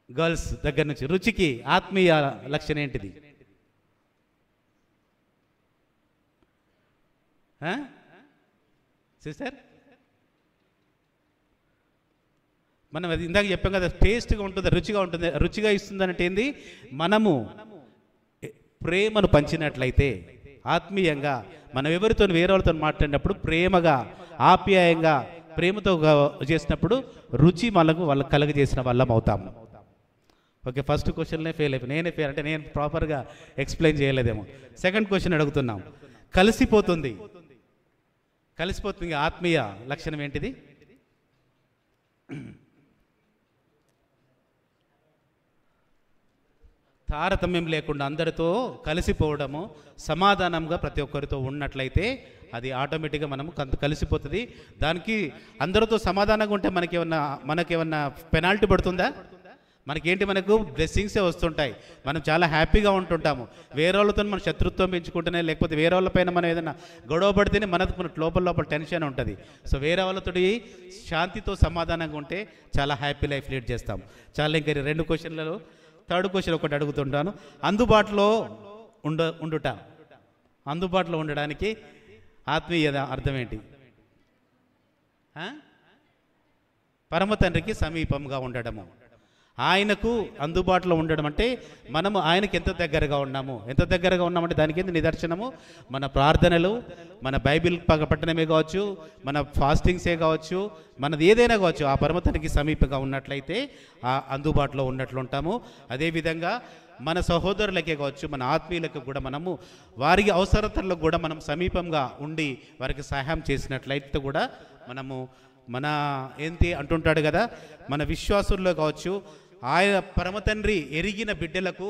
గర్ల్స్ దగ్గర నుంచి. రుచికి ఆత్మీయ లక్షణం ఏంటిది? సిస్టర్, మనం అది ఇందాక చెప్పాం కదా, టేస్ట్గా ఉంటుంది, రుచిగా ఉంటుంది. రుచిగా ఇస్తుంది అంటే ఏంది? మనము ప్రేమను పంచినట్లయితే, ఆత్మీయంగా మనం ఎవరితో వేరే వాళ్ళతో మాట్లాడినప్పుడు ప్రేమగా ఆప్యాయంగా ప్రేమతో చేసినప్పుడు రుచి వాళ్ళకు కలగజేసిన వాళ్ళం అవుతాము. ఓకే, ఫస్ట్ క్వశ్చన్లే ఫెయిల్ అయిపోయి, నేనే ఫెయిల్ అంటే నేను ప్రాపర్గా ఎక్స్ప్లెయిన్ చేయలేదేమో. సెకండ్ క్వశ్చన్ అడుగుతున్నాం. కలిసిపోతుంది ఆత్మీయ లక్షణం ఏంటిది? తారతమ్యం లేకుండా అందరితో కలిసిపోవడము, సమాధానంగా ప్రతి ఒక్కరితో ఉన్నట్లయితే అది ఆటోమేటిక్గా మనము కలిసిపోతుంది. దానికి అందరితో సమాధానంగా ఉంటే మనకేమన్నా పెనాల్టీ పడుతుందా? మనకు బ్లెస్సింగ్సే వస్తుంటాయి. మనం చాలా హ్యాపీగా ఉంటుంటాము. వేరే వాళ్ళతో మనం శత్రుత్వం పెంచుకుంటేనే, లేకపోతే వేరే వాళ్ళపైన మనం ఏదైనా గొడవ పడితేనే మనకు లోపల టెన్షన్ ఉంటుంది. సో వేరే వాళ్ళతో శాంతితో సమాధానంగా ఉంటే చాలా హ్యాపీ లైఫ్ లీడ్ చేస్తాం. చాలా ఇంకా 2 క్వశ్చన్లలో థర్డ్ క్వశ్చన్ ఒకటి అడుగుతుంటాను. అందుబాటులో ఉండుట. అందుబాటులో ఉండడానికి ఆత్మీయత అర్థం ఏంటి? పరమ తండ్రికి సమీపంగా ఉండడము, ఆయనకు అందుబాటులో ఉండడం అంటే మనము ఆయనకి ఎంత దగ్గరగా ఉన్నామంటే దానికి ఏంటి నిదర్శనము? మన ప్రార్థనలు, మన బైబిల్ పట్టణమే కావచ్చు, మన ఫాస్టింగ్సే కావచ్చు, మనది ఏదైనా కావచ్చు, ఆ పరమతానికి సమీపంగా ఉన్నట్లయితే ఆ అందుబాటులో ఉన్నట్లు ఉంటాము. అదేవిధంగా మన సహోదరులకే కావచ్చు, మన ఆత్మీయులకు కూడా మనము వారికి అవసరతలకు కూడా మనం సమీపంగా ఉండి వారికి సహాయం చేసినట్లయితే కూడా మనము ఏంటి అంటుంటాడు కదా, మన విశ్వాసుల్లో కావచ్చు, ఆయన పరమతండ్రి ఎరిగిన బిడ్డలకు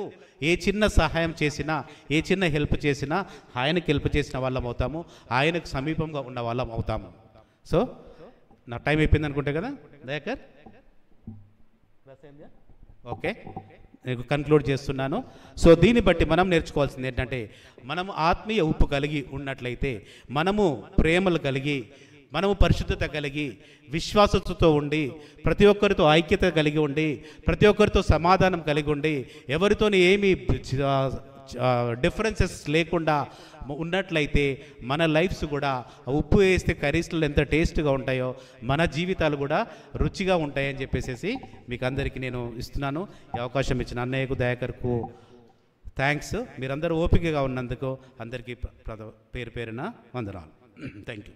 ఏ చిన్న సహాయం చేసినా, ఏ చిన్న హెల్ప్ చేసినా ఆయనకు హెల్ప్ చేసిన వాళ్ళం అవుతాము, ఆయనకు సమీపంగా ఉన్న వాళ్ళం అవుతాము. సో నా టైం అయిపోయింది అనుకుంటే కదా దయాకర్? ఓకే, నేను కన్క్లూడ్ చేస్తున్నాను. సో దీన్ని బట్టి మనం నేర్చుకోవాల్సింది ఏంటంటే, మనము ఆత్మీయ ఉప్పు కలిగి ఉన్నట్లయితే, మనము ప్రేమలు కలిగి, మనము పరిశుద్ధత కలిగి, విశ్వాసతతో ఉండి, ప్రతి ఒక్కరితో ఐక్యత కలిగి ఉండి, ప్రతి ఒక్కరితో సమాధానం కలిగి ఉండి, ఎవరితోని ఏమీ డిఫరెన్సెస్ లేకుండా ఉన్నట్లయితే మన లైఫ్స్ కూడా ఉప్పు వేస్తే కర్రీస్లో ఎంత టేస్ట్గా ఉంటాయో మన జీవితాలు కూడా రుచిగా ఉంటాయని చెప్పేసి మీకు అందరికీ నేను ఇస్తున్నాను. ఈ అవకాశం ఇచ్చిన అన్నయ్యకు, దయాకర్కు థ్యాంక్స్. మీరందరూ ఓపికగా ఉన్నందుకు అందరికీ పేరు పేరున వందనాలు. Thank you.